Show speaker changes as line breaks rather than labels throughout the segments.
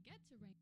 get to rain.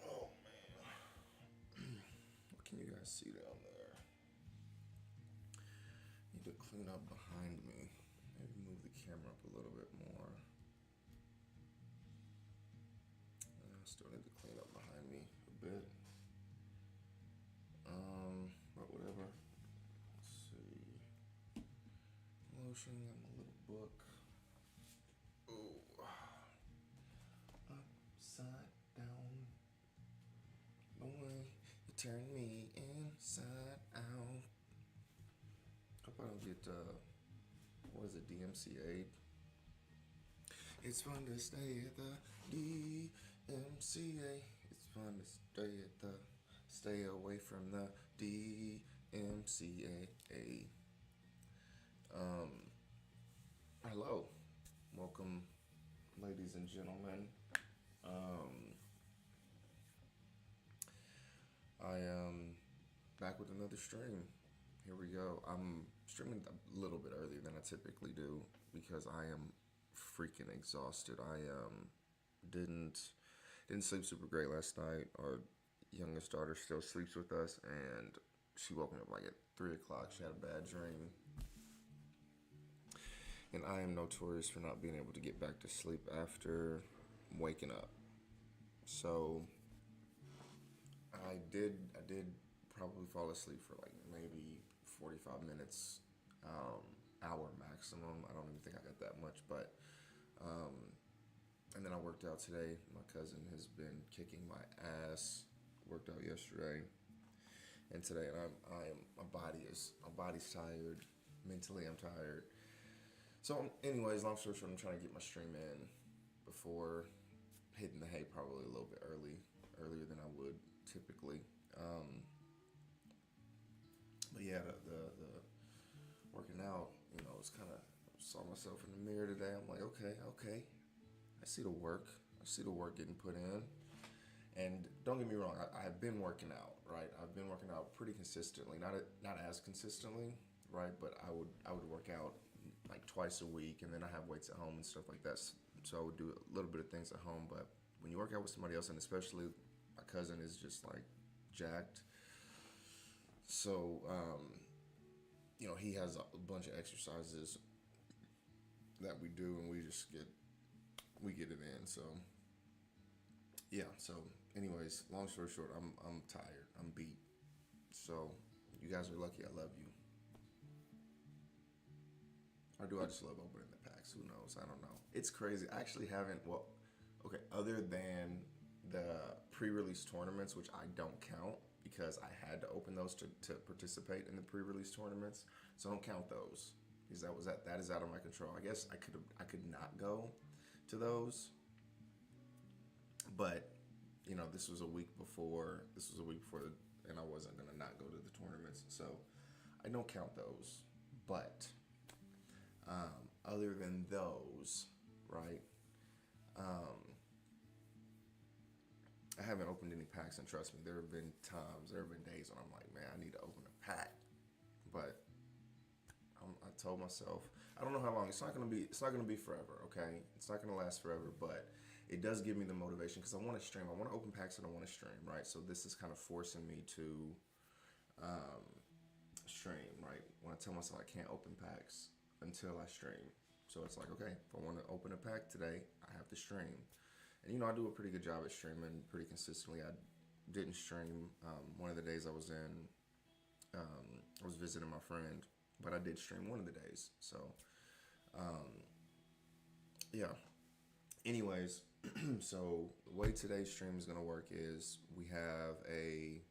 Oh man, what can you guys see down there? Need to clean up behind me. Maybe move the camera up a little bit more. I still need to clean up behind me a bit. But whatever. Let's see. Lotion, got my little book. Oh, upside down. Boy, you turn me inside out. Hope I don't get, what is it, DMCA? It's fun to stay at the DMCA. It's fun to stay away from the DMCA. Hello, welcome, ladies and gentlemen. I am back with another stream. Here we go. I'm streaming a little bit earlier than I typically do because I am freaking exhausted. I didn't didn't sleep super great last night. Our youngest daughter still sleeps with us, and she woke me up like at 3 o'clock. She had a bad dream, and I am notorious for not being able to get back to sleep after waking up. So I did probably fall asleep for like maybe 45 minutes, hour maximum. I don't even think I got that much, but and then I worked out today. My cousin has been kicking my ass. Worked out yesterday and today, and my body's tired. Mentally, I'm tired. So, anyways, long story short, I'm trying to get my stream in before hitting the hay probably a little bit early. earlier than I would typically. But yeah, the working out, it's kind of, saw myself in the mirror today. I'm like, okay, I see the work. I see the work getting put in. And don't get me wrong, I've been working out, right? I've been working out pretty consistently, not as consistently, right? But I would work out like twice a week, and then I have weights at home and stuff like that. So I would do a little bit of things at home. But when you work out with somebody else, and especially my cousin is just like jacked, so he has a bunch of exercises that we do, and we get it in. So yeah. So anyways, long story short, I'm tired. I'm beat. So you guys are lucky. I love you. Or do I just love opening the packs? Who knows? I don't know. It's crazy. I actually haven't. Well, okay. Other than the pre-release tournaments, which I don't count because I had to open those to participate in the pre-release tournaments, so I don't count those because that is out of my control. I guess I could not go to those, but this was a week before. And I wasn't gonna not go to the tournaments, so I don't count those. But other than those, right? I haven't opened any packs, and trust me, there have been days when I'm like, man, I need to open a pack, but I told myself, I don't know how long. It's not gonna be forever. Okay, it's not gonna last forever, but it does give me the motivation because I want to stream. I want to open packs and I want to stream, right? So this is kind of forcing me to stream, right? When I tell myself I can't open packs until I stream. So it's like, okay, if I want to open a pack today, I have to stream. And I do a pretty good job at streaming pretty consistently. I didn't stream one of the days I was visiting my friend, but I did stream one of the days. So yeah. Anyways, so the way today's stream is gonna work is we have a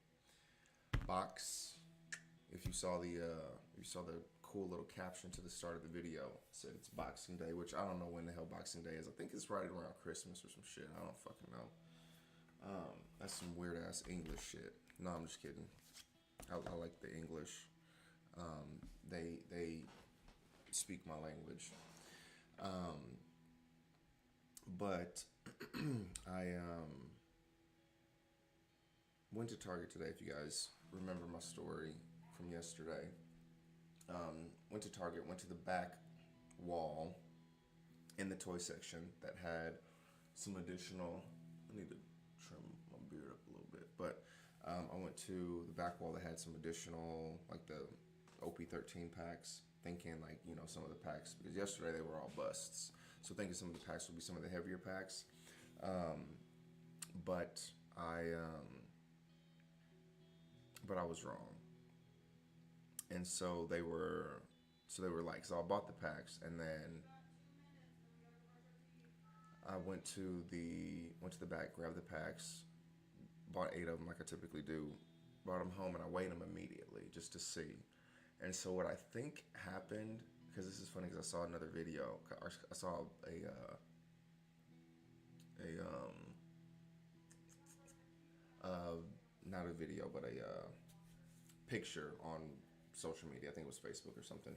box. If you saw the cool little caption to the start of the video, it said it's Boxing Day, which I don't know when the hell Boxing Day is. I think it's right around Christmas or some shit. I don't fucking know. That's some weird ass English shit. No, I'm just kidding. I like the English. They speak my language. But I went to Target today. If you guys remember my story from yesterday, went to Target, went to the back wall in the toy section that had some additional. I need to trim my beard up a little bit, but I went to the back wall that had some additional, like the OP-13 packs, thinking like some of the packs, because yesterday they were all busts. So thinking some of the packs would be some of the heavier packs, but I was wrong. And so they were like, so I bought the packs, and then I went to the back, grabbed the packs, bought 8 of them like I typically do, brought them home, and I weighed them immediately just to see. And so what I think happened, because this is funny, because I saw another video. I saw not a video, but a picture on social media. I think it was Facebook or something,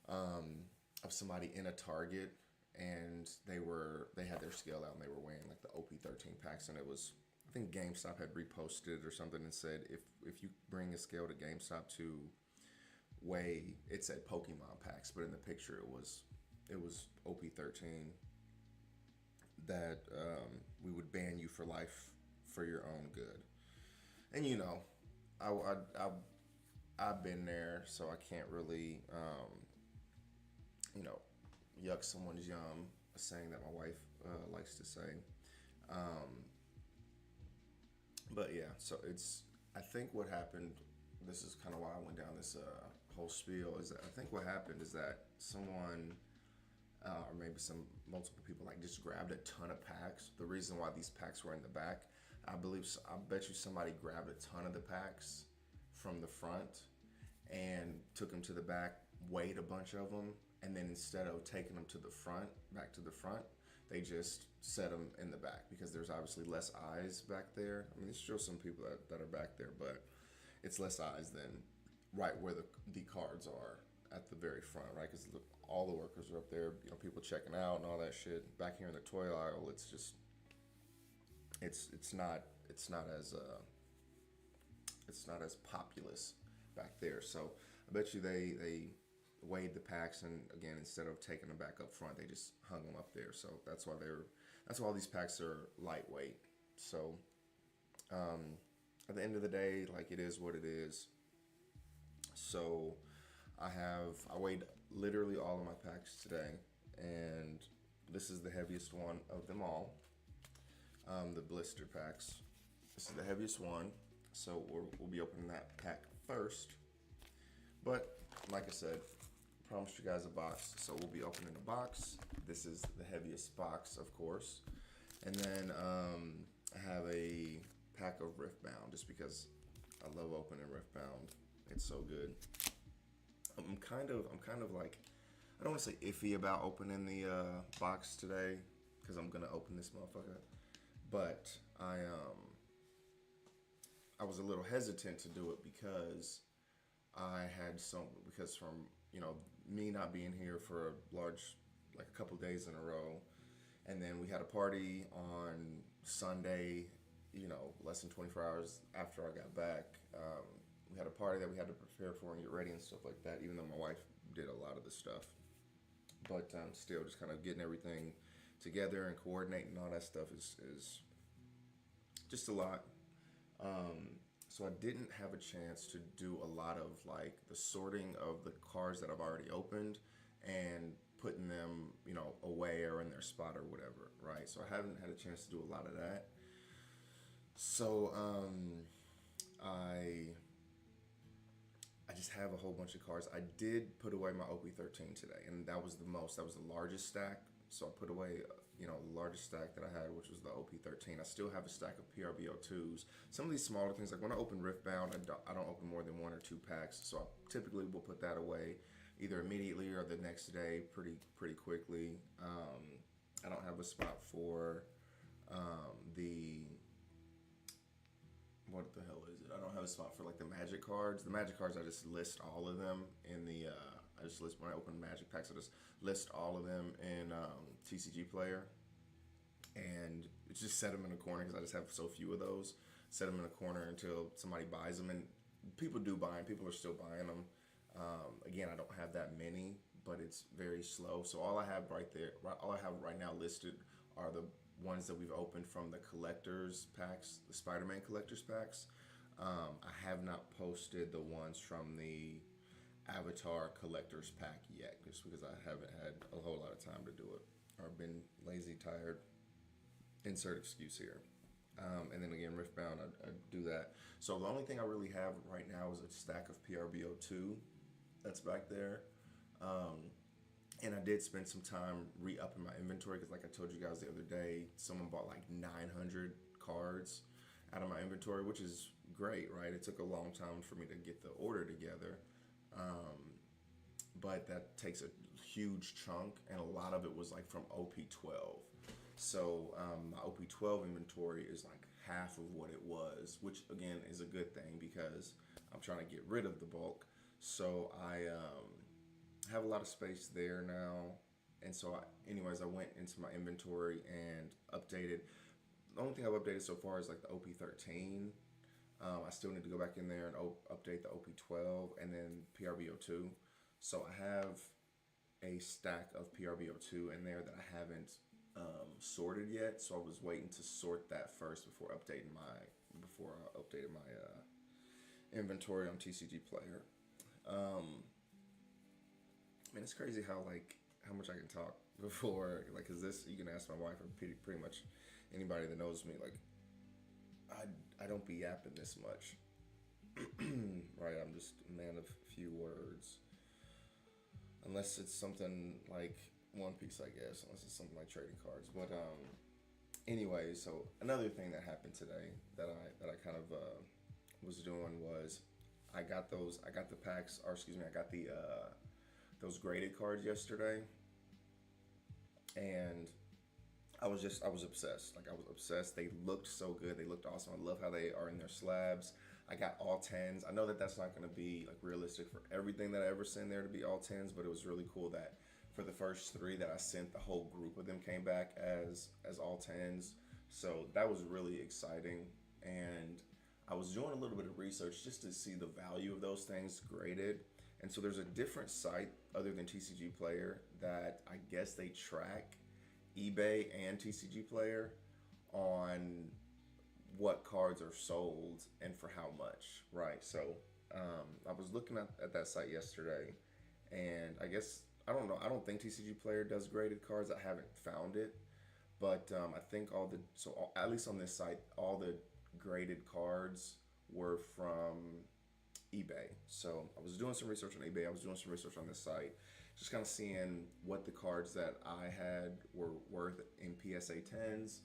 of somebody in a Target, and they had their scale out, and they were weighing like the OP-13 packs, and it was, I think GameStop had reposted or something and said if you bring a scale to GameStop to weigh, it said Pokemon packs, but in the picture it was OP-13, that we would ban you for life for your own good. And I've been there, so I can't really yuck someone's yum, a saying that my wife likes to say. But yeah, so I think what happened, this is kind of why I went down this whole spiel, is that I think what happened is that someone, or maybe multiple people, like just grabbed a ton of packs. The reason why these packs were in the back, I bet you somebody grabbed a ton of the packs from the front and took them to the back, weighed a bunch of them, and then instead of taking them back to the front, they just set them in the back because there's obviously less eyes back there. I mean, there's still some people that are back there, but it's less eyes than right where the cards are at the very front, right? Because all the workers are up there, you know, people checking out and all that shit. Back here in the toy aisle, it's just it's not as populous back there. So I bet you they weighed the packs, and again, instead of taking them back up front, they just hung them up there. So that's why all these packs are lightweight. So at the end of the day, like, it is what it is. So I weighed literally all of my packs today, and this is the heaviest one of them all. The blister packs. This is the heaviest one, so we'll be opening that pack first. But like I said, promised you guys a box, so we'll be opening a box. This is the heaviest box, of course, and then I have a pack of Riftbound just because I love opening Riftbound. It's so good. I'm kind of like, I don't want to say iffy about opening the box today because I'm gonna open this motherfucker, but I was a little hesitant to do it because from, you know, me not being here for like a couple days in a row, and then we had a party on Sunday, you know, less than 24 hours after I got back. We had a party that we had to prepare for and get ready and stuff like that, even though my wife did a lot of the stuff. But still, just kind of getting everything together and coordinating all that stuff is just a lot. So I didn't have a chance to do a lot of like the sorting of the cards that I've already opened and putting them, you know, away or in their spot or whatever, right? So I haven't had a chance to do a lot of that. So I just have a whole bunch of cards. I did put away my OP-13 today, and that was the largest stack. So I put away, you know, the largest stack that I had, which was the OP-13. I still have a stack of PRBO2s. Some of these smaller things, like when I open Riftbound, I don't open more than 1 or 2 packs. So I typically will put that away either immediately or the next day pretty quickly. I don't have a spot for what the hell is it? I don't have a spot for like the magic cards. The magic cards, I just list all of them in the, I just list, when I open magic packs, I just list all of them in TCG Player. And just set them in a corner because I just have so few of those. Set them in a corner until somebody buys them. And people do buy them. People are still buying them. Again, I don't have that many, but it's very slow. So all I have right now listed are the ones that we've opened from the collectors packs, the Spider-Man collectors packs. I have not posted the ones from the Avatar collectors pack yet, just because I haven't had a whole lot of time to do it, or I've been lazy, tired. Insert excuse here. And then again, Riftbound, I do that. So the only thing I really have right now is a stack of PRBO2 that's back there. And I did spend some time re-upping my inventory because, like I told you guys the other day, someone bought like 900 cards out of my inventory, which is great, right? It took a long time for me to get the order together. But that takes a huge chunk, and a lot of it was like from OP-12. So my OP-12 inventory is like half of what it was, which again is a good thing because I'm trying to get rid of the bulk. So I have a lot of space there now. And so anyways, I went into my inventory and updated. The only thing I've updated so far is like the OP-13. I still need to go back in there and update the OP-12 and then PRBO2. So I have a stack of PRBO2 in there that I haven't sorted yet. So I was waiting to sort that first before I updated my inventory on TCG Player. Man, it's crazy how much I can talk before, like, cause this, you can ask my wife or pretty much anybody that knows me, like, I don't be yapping this much, right? I'm just a man of few words, unless it's something like One Piece, I guess, unless it's something like trading cards. But anyway, so another thing that happened today that I kind of was doing was I got the packs, or excuse me, I got the those graded cards yesterday, and I was obsessed. Like I was obsessed. They looked so good. They looked awesome. I love how they are in their slabs. I got all tens. I know that that's not going to be like realistic for everything that I ever send there to be all tens, but it was really cool that for the first three that I sent, the whole group of them came back as all tens. So that was really exciting. And I was doing a little bit of research just to see the value of those things graded. And so there's a different site other than TCG Player that I guess they track eBay and TCG Player on what cards are sold and for how much, right? So I was looking at that site yesterday, and I guess I don't know. I don't think TCG Player does graded cards. I haven't found it, but I think at least on this site, all the graded cards were from eBay. So I was doing some research on eBay. I was doing some research on this site, just kind of seeing what the cards that I had were worth in PSA 10s,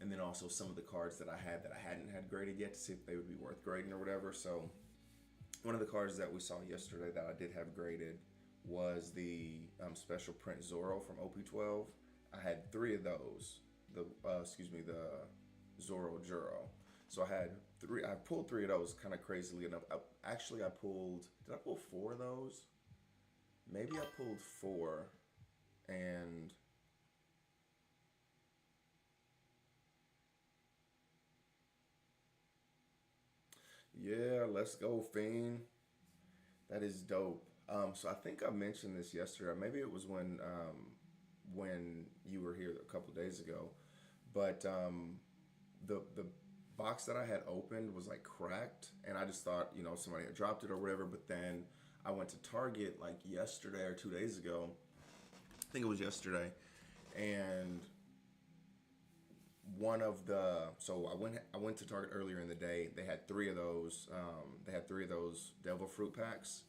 and then also some of the cards that I had hadn't had graded yet to see if they would be worth grading or whatever. So one of the cards that we saw yesterday that I did have graded was the special print Zorro from OP-12. I had three of those. The Zorro Juro. So I had three. I pulled three of those, kind of crazily enough. Actually, I pulled. Did I pull four of those? Maybe I pulled four, and yeah, let's go, Fiend. That is dope. So I think I mentioned this yesterday. Maybe it was when you were here a couple days ago. But the box that I had opened was like cracked, and I just thought somebody had dropped it or whatever. But then I went to Target like yesterday or 2 days ago. I think it was yesterday, and I went to Target earlier in the day. They had three of those. They had three of those Devil Fruit packs,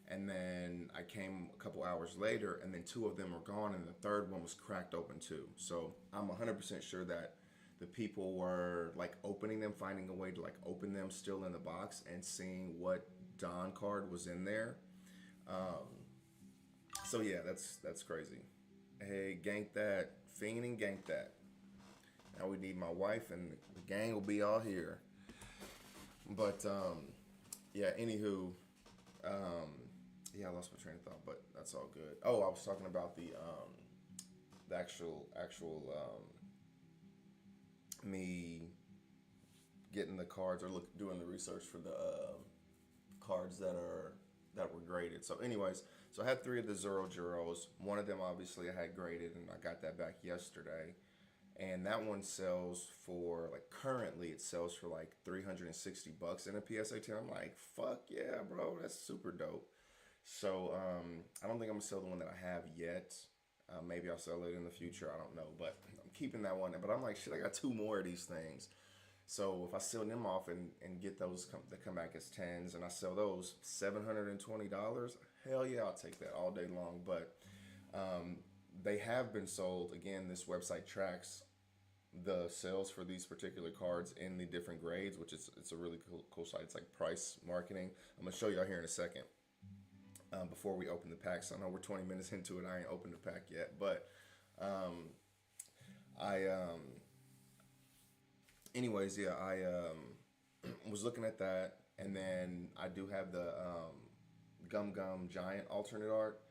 and then I came a couple hours later, and then two of them were gone, and the third one was cracked open too. So I'm 100% sure that the people were like opening them, finding a way to like open them still in the box, and seeing what Don card was in there. Um, so yeah, that's crazy. Hey, gank that, fiend and gank that. Now we need my wife, and the gang will be all here. But yeah. Anywho, um, yeah, I lost my train of thought, but that's all good. Oh, I was talking about the actual me getting the cards or doing the research for the cards that were graded. So, anyways, so I had three of the Zero Juros. One of them, obviously, I had graded, and I got that back yesterday. And that one sells for like currently it sells for like $360 in a PSA 10. I'm like, fuck yeah, bro, that's super dope. So I don't think I'm gonna sell the one that I have yet. Maybe I'll sell it in the future. I don't know, but I'm keeping that one. But I'm like, shit, I got two more of these things. So if I sell them off and get those that come back as tens, and I sell those $720, hell yeah, I'll take that all day long. But um, they have been sold. Again, this website tracks the sales for these particular cards in the different grades, which is it's a really cool site. It's like price marketing. I'm gonna show y'all here in a second. Before we open the packs, I know we're 20 minutes into it. I ain't opened the pack yet, but um, I anyways, yeah, I was looking at that, and then I do have the Gum Gum Giant alternate art.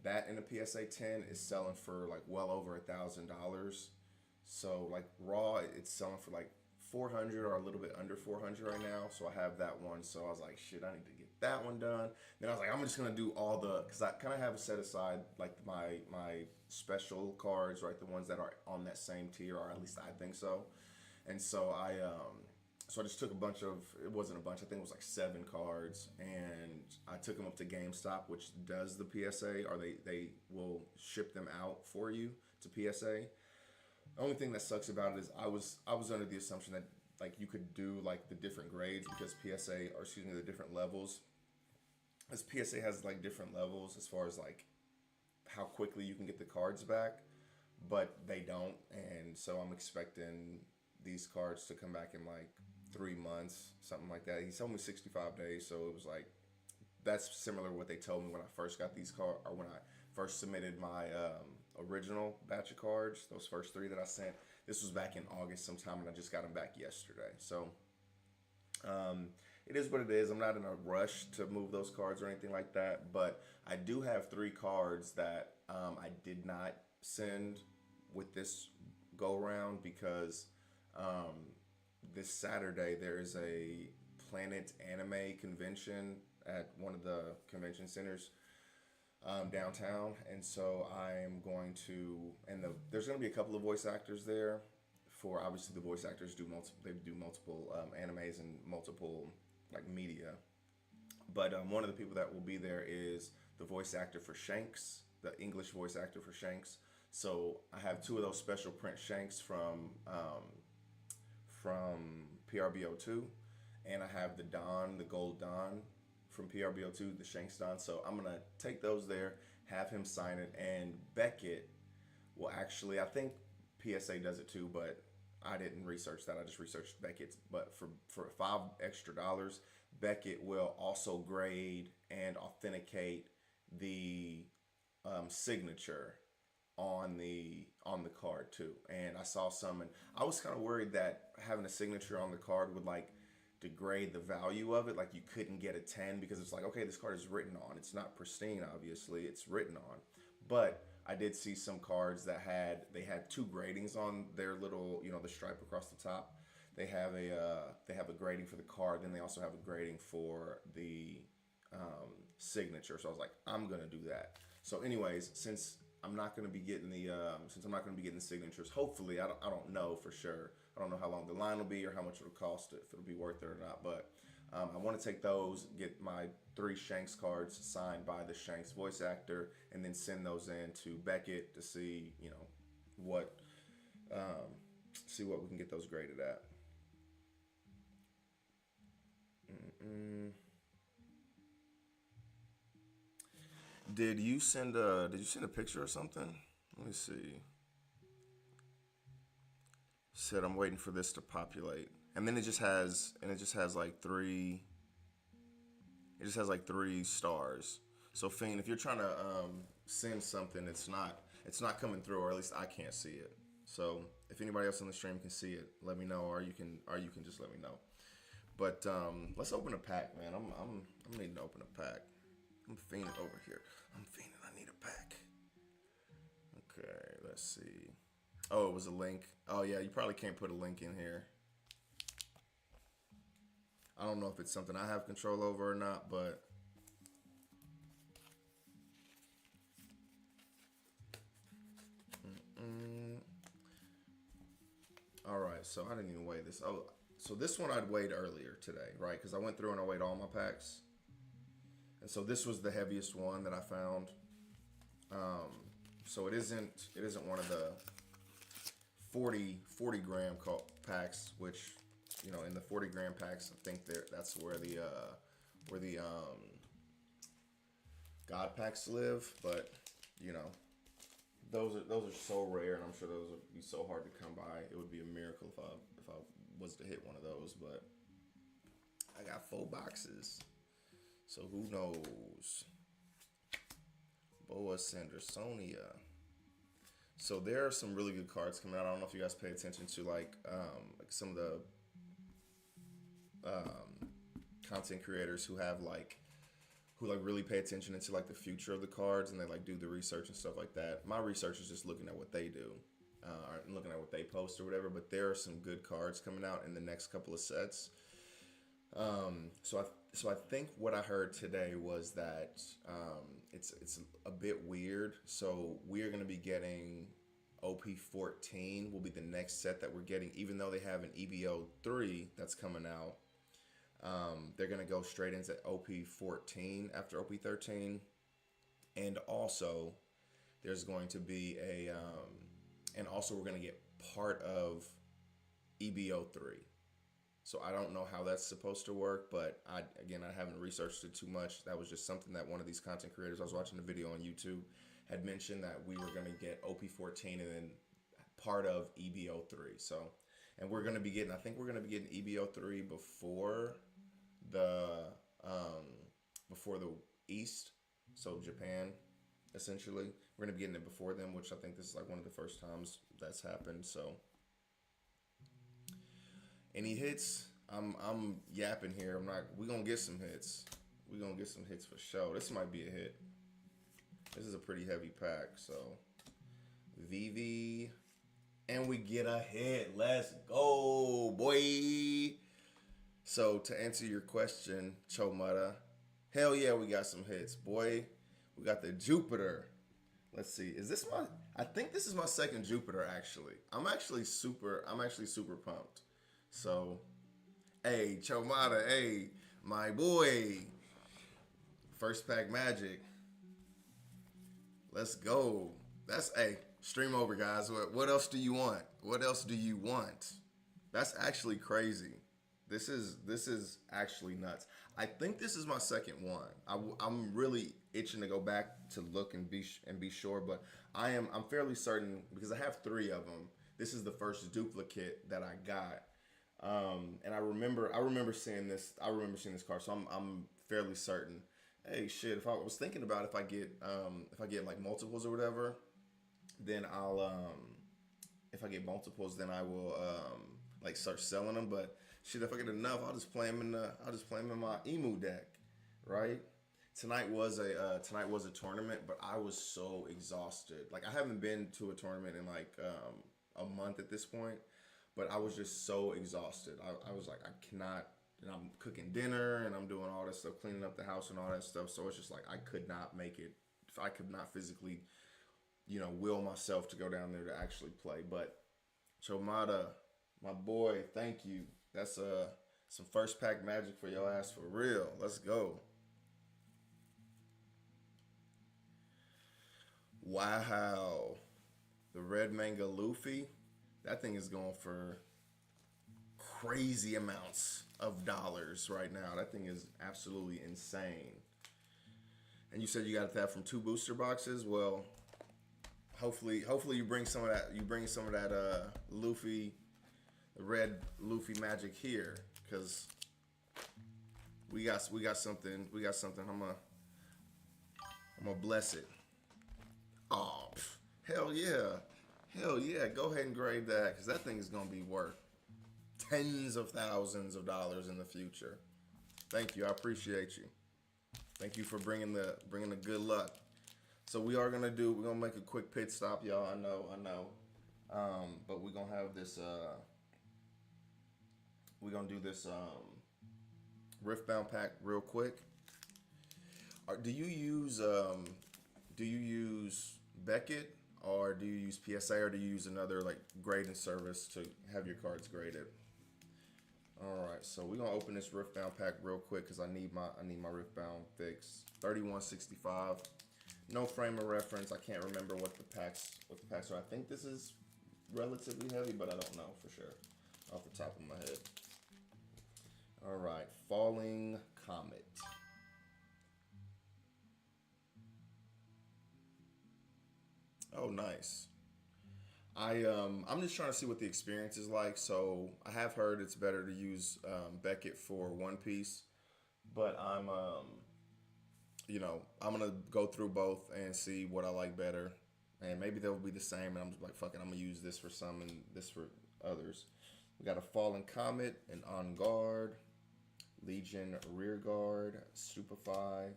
That in the PSA 10 is selling for like well over $1,000. So like raw, it's selling for like 400 or a little bit under 400 right now. So I have that one. So I was like, shit, I need to get that one done. Then I was like, I'm just gonna do all because I kind of have set aside like my special cards, right? The ones that are on that same tier, or at least I think so. And so I just took a bunch of, it wasn't a bunch, I think it was like 7 cards, and I took them up to GameStop, which does the PSA, or they will ship them out for you to PSA. The only thing that sucks about it is I was under the assumption that like you could do like the different grades because PSA, or excuse me, the different levels. As PSA has like different levels as far as like how quickly you can get the cards back, but they don't, and so I'm expecting these cards to come back in like 3 months, something like that. He told me 65 days, so it was like that's similar to what they told me when I first got these cards, or when I first submitted my original batch of cards, those first three that I sent. This was back in August sometime, and I just got them back yesterday. So um, it is what it is. I'm not in a rush to move those cards or anything like that, but I do have three cards that I did not send with this go round because um, this Saturday there is a Planet Anime convention at one of the convention centers downtown, and so I'm going to, and there's going to be a couple of voice actors there. For obviously the voice actors do multiple, they do multiple animes and multiple like media. But one of the people that will be there is the voice actor for Shanks, the English voice actor for Shanks. So I have two of those special print Shanks from PRBO2, and I have the Don, the Gold Don from PRBO2, the Shanks Don. So I'm gonna take those there, have him sign it, and Beckett will actually, I think PSA does it too, but I didn't research that. I just researched Beckett's. But for $5 extra, Beckett will also grade and authenticate the signature on the card too. And I saw some, and I was kind of worried that having a signature on the card would like degrade the value of it. Like you couldn't get a 10 because it's like, okay, this card is written on. It's not pristine, obviously. It's written on, but I did see some cards that had two gradings on their little, the stripe across the top. They have a grading for the card, then they also have a grading for the signature. So I was like, I'm gonna do that. So, anyways, since I'm not gonna be getting the signatures, hopefully, I don't know for sure. I don't know how long the line will be or how much it'll cost, if it'll be worth it or not. But I want to take those, get my 3 Shanks cards signed by the Shanks voice actor, and then send those in to Beckett to see, what, we can get those graded at. Did you send a picture or something? Let me see. Said I'm waiting for this to populate, and then it just has like three. It just has like 3 stars. So Fiend, if you're trying to send something, it's not coming through, or at least I can't see it. So if anybody else on the stream can see it, let me know, or you can just let me know. But let's open a pack, man. I'm needing to open a pack. I'm fiending over here. I'm fiending. I need a pack. Okay, let's see. Oh, it was a link. Oh yeah, you probably can't put a link in here. I don't know if it's something I have control over or not, but all right. So I didn't even weigh this. Oh, so this one I'd weighed earlier today, right? Because I went through and I weighed all my packs, and so this was the heaviest one that I found. So it isn't one of the 40 gram packs, which in the 40 gram packs, I think that's where the God packs live. But those are so rare, and I'm sure those would be so hard to come by. It would be a miracle if I was to hit one of those. But I got 4 boxes, so who knows? Boa Sandersonia. So there are some really good cards coming out. I don't know if you guys pay attention to like some of the content creators who really pay attention into like the future of the cards, and they like do the research and stuff like that. My research is just looking at what they do, or looking at what they post or whatever. But there are some good cards coming out in the next couple of sets. So I think what I heard today was that it's a bit weird. So we're going to be getting OP-14 will be the next set that we're getting, even though they have an EBO3 that's coming out. They're going to go straight into OP-14 after OP-13. And also there's going to be and also we're going to get part of EBO3. So I don't know how that's supposed to work, but I haven't researched it too much. That was just something that one of these content creators, I was watching a video on YouTube, had mentioned that we were going to get OP-14 and then part of EBO3. So, and we're going to be getting, I think we're going to be getting EBO3 before the East, so Japan. essentially. We're gonna be getting it before them, which I think this is like one of the first times that's happened. So, any hits? I'm yapping here. I'm not. We gonna get some hits. We gonna get some hits for sure. This might be a hit. This is a pretty heavy pack. So, VV, and we get a hit. Let's go, boy. So to answer your question, Chomada, hell yeah, we got some hits, boy. We got the Jupiter. Let's see. Is this my? I think this is my second Jupiter. Actually, I'm actually super. I'm actually super pumped. So, hey, Chomada, hey, my boy. First pack magic. Let's go. That's hey. Stream over, guys. What else do you want? What else do you want? That's actually crazy. This is actually nuts. I think this is my second one. I'm really itching to go back to look and be sure, but I'm fairly certain because I have three of them. This is the first duplicate that I got, and I remember seeing this. I remember seeing this card, so I'm fairly certain. Hey, shit! If I was thinking about if I get like multiples or whatever, then I'll if I get multiples, then I will like start selling them. But shit, if I get enough, I'll just play them in my emu deck, right? Tonight was a tournament, but I was so exhausted. Like I haven't been to a tournament in like a month at this point, but I was just so exhausted. I was like I cannot. And I'm cooking dinner and I'm doing all this stuff, cleaning up the house and all that stuff. So it's just like I could not make it. I could not physically will myself to go down there to actually play. But Chomada, my boy, thank you. That's some first pack magic for your ass for real. Let's go. Wow. The red manga Luffy, that thing is going for crazy amounts of dollars right now. That thing is absolutely insane. And you said you got that from two booster boxes. Well, hopefully you bring some of that. You bring some of that Luffy, the red Luffy magic here, because we got something. We got something. I'm gonna bless it. Oh, hell yeah, hell yeah! Go ahead and grade that, because that thing is gonna be worth tens of thousands of dollars in the future. Thank you. I appreciate you. Thank you for bringing the good luck. So we're gonna make a quick pit stop, y'all. I know. But we're gonna have this. We're gonna do this Riftbound pack real quick. Do you use Beckett or do you use PSA or do you use another like grading service to have your cards graded? All right, so we're gonna open this Riftbound pack real quick because I need my Riftbound fix. 3165. No frame of reference. I can't remember what the packs are. I think this is relatively heavy, but I don't know for sure off the top of my head. All right, Falling Comet. Oh, nice. I'm just trying to see what the experience is like. So I have heard it's better to use Beckett for One Piece, but I'm gonna go through both and see what I like better, and maybe they'll be the same. And I'm just like, fuck it, I'm gonna use this for some and this for others. We got a Fallen Comet, an On Guard, Legion Rear Guard, Stupefy,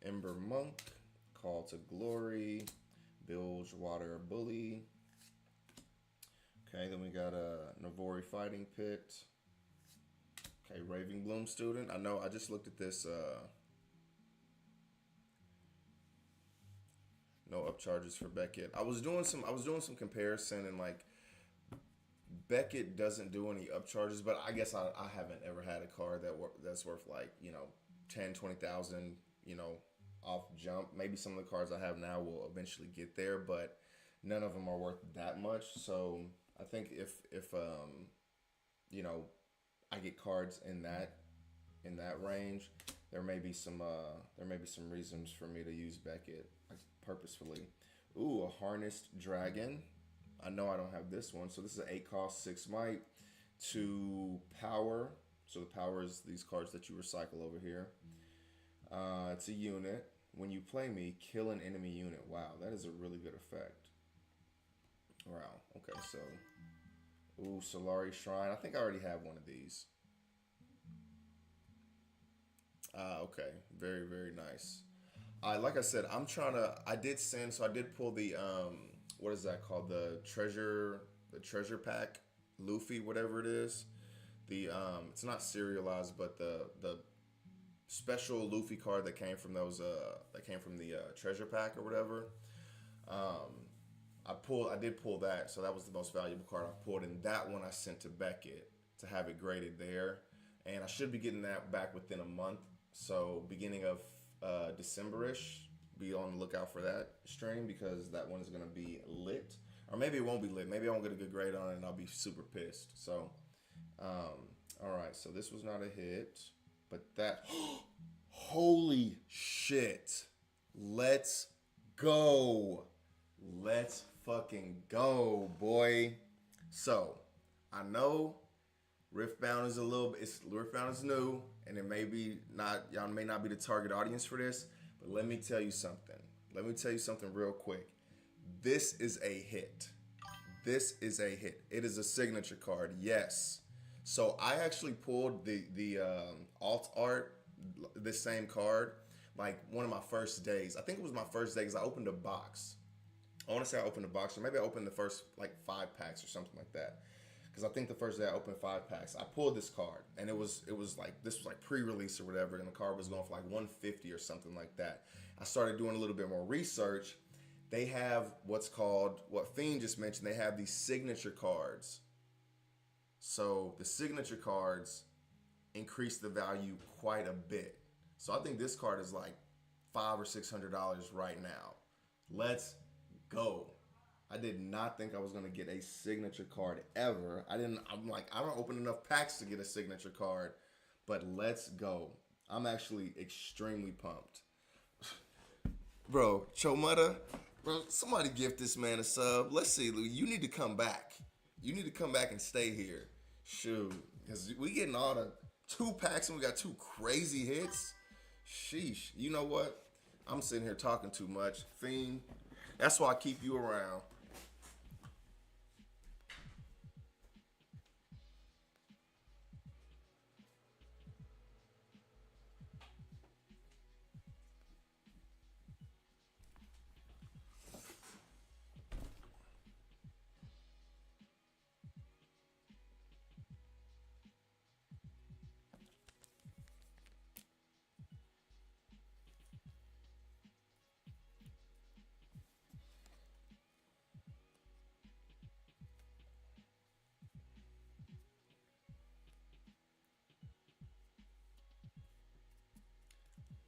Ember Monk, Call to Glory, Bilge Water Bully. Okay, then we got a Navori Fighting Pit. Okay, Raving Bloom Student. I know I just looked at this. No upcharges for Beckett. I was doing some comparison and like Beckett doesn't do any upcharges, but I guess I haven't ever had a card that's worth like 10, 20,000 off jump. Maybe some of the cards I have now will eventually get there, but none of them are worth that much. So I think if I get cards in that range, there may be some reasons for me to use Beckett like, purposefully. Ooh, a Harnessed Dragon. I know I don't have this one, so this is an 8 cost, 6 might, 2 power. So the power is these cards that you recycle over here. It's a unit. When you play me, kill an enemy unit. Wow, that is a really good effect. Wow. Okay, so ooh, Solari Shrine. I think I already have one of these. Ah, okay. Very, very nice. Like I said, I'm trying to. I did send, so I did pull the what is that called? The treasure pack, Luffy, whatever it is. It's not serialized, but the special Luffy card that came from the treasure pack or whatever. Um, I did pull that, so that was the most valuable card I pulled, and that one I sent to Beckett to have it graded there, and I should be getting that back within a month. So beginning of December-ish, be on the lookout for that stream because that one is gonna be lit, or maybe it won't be lit. Maybe I won't get a good grade on it, and I'll be super pissed. So, all right, so this was not a hit, but that holy shit, let's go. Let's fucking go, boy. So, I know Riftbound is a little bit, Riftbound is new, and it may be not, y'all may not be the target audience for this, but let me tell you something. Let me tell you something real quick. This is a hit. This is a hit. It is a signature card, yes. So I actually pulled the alt art, this same card, like one of my first days. I think it was my first day because I opened a box. I want to say I opened a box, or maybe I opened the first like 5 packs or something like that. Because I think the first day I opened 5 packs, I pulled this card, and it was like this was like pre-release or whatever, and the card was going for like 150 or something like that. I started doing a little bit more research. They have what's called, what Fiend just mentioned, they have these signature cards. So the signature cards increase the value quite a bit. So I think this card is like $500 or $600 right now. Let's go. I did not think I was gonna get a signature card ever. I'm like, I don't open enough packs to get a signature card, but let's go. I'm actually extremely pumped. Bro, Chomutta, bro, somebody give this man a sub. Let's see, you need to come back. You need to come back and stay here. Shoot, because we getting all the 2 packs and we got 2 crazy hits. Sheesh. You know what? I'm sitting here talking too much. Fiend, that's why I keep you around.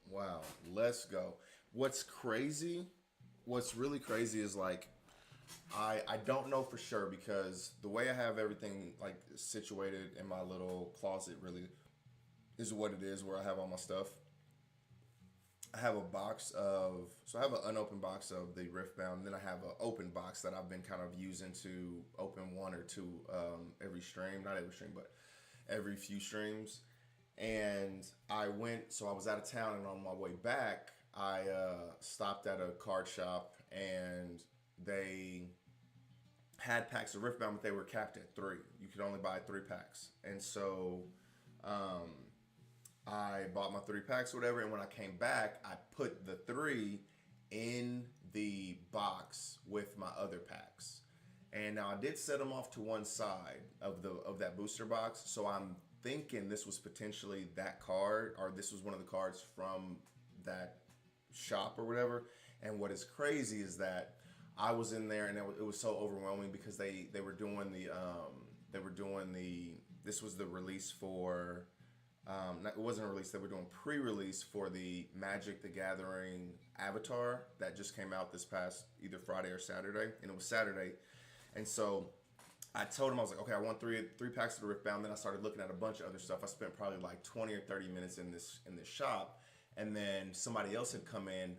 Wow, let's go. What's crazy, what's really crazy is like I don't know for sure because the way I have everything like situated in my little closet really is what it is where I have all my stuff. I have a box of, so I have an unopened box of the Riftbound, and then I have an open box that I've been kind of using to open one or two every stream, not every stream, but every few streams. And so I was out of town, and on my way back, I stopped at a card shop, and they had packs of Riftbound, but they were capped at 3. You could only buy 3 packs, and so um, I bought my 3 packs or whatever. And when I came back, I put the 3 in the box with my other packs. And now I did set them off to one side of that booster box, so I'm thinking this was potentially that card, or this was one of the cards from that shop or whatever. And what is crazy is that I was in there, and it was so overwhelming because they were doing the this was the release for it wasn't a release, they were doing pre-release for the Magic the Gathering Avatar that just came out this past either Friday or Saturday, and it was Saturday. And so I told him, I was like, okay, I want three packs of the Riftbound. Then I started looking at a bunch of other stuff. I spent probably like 20 or 30 minutes in this shop, and then somebody else had come in,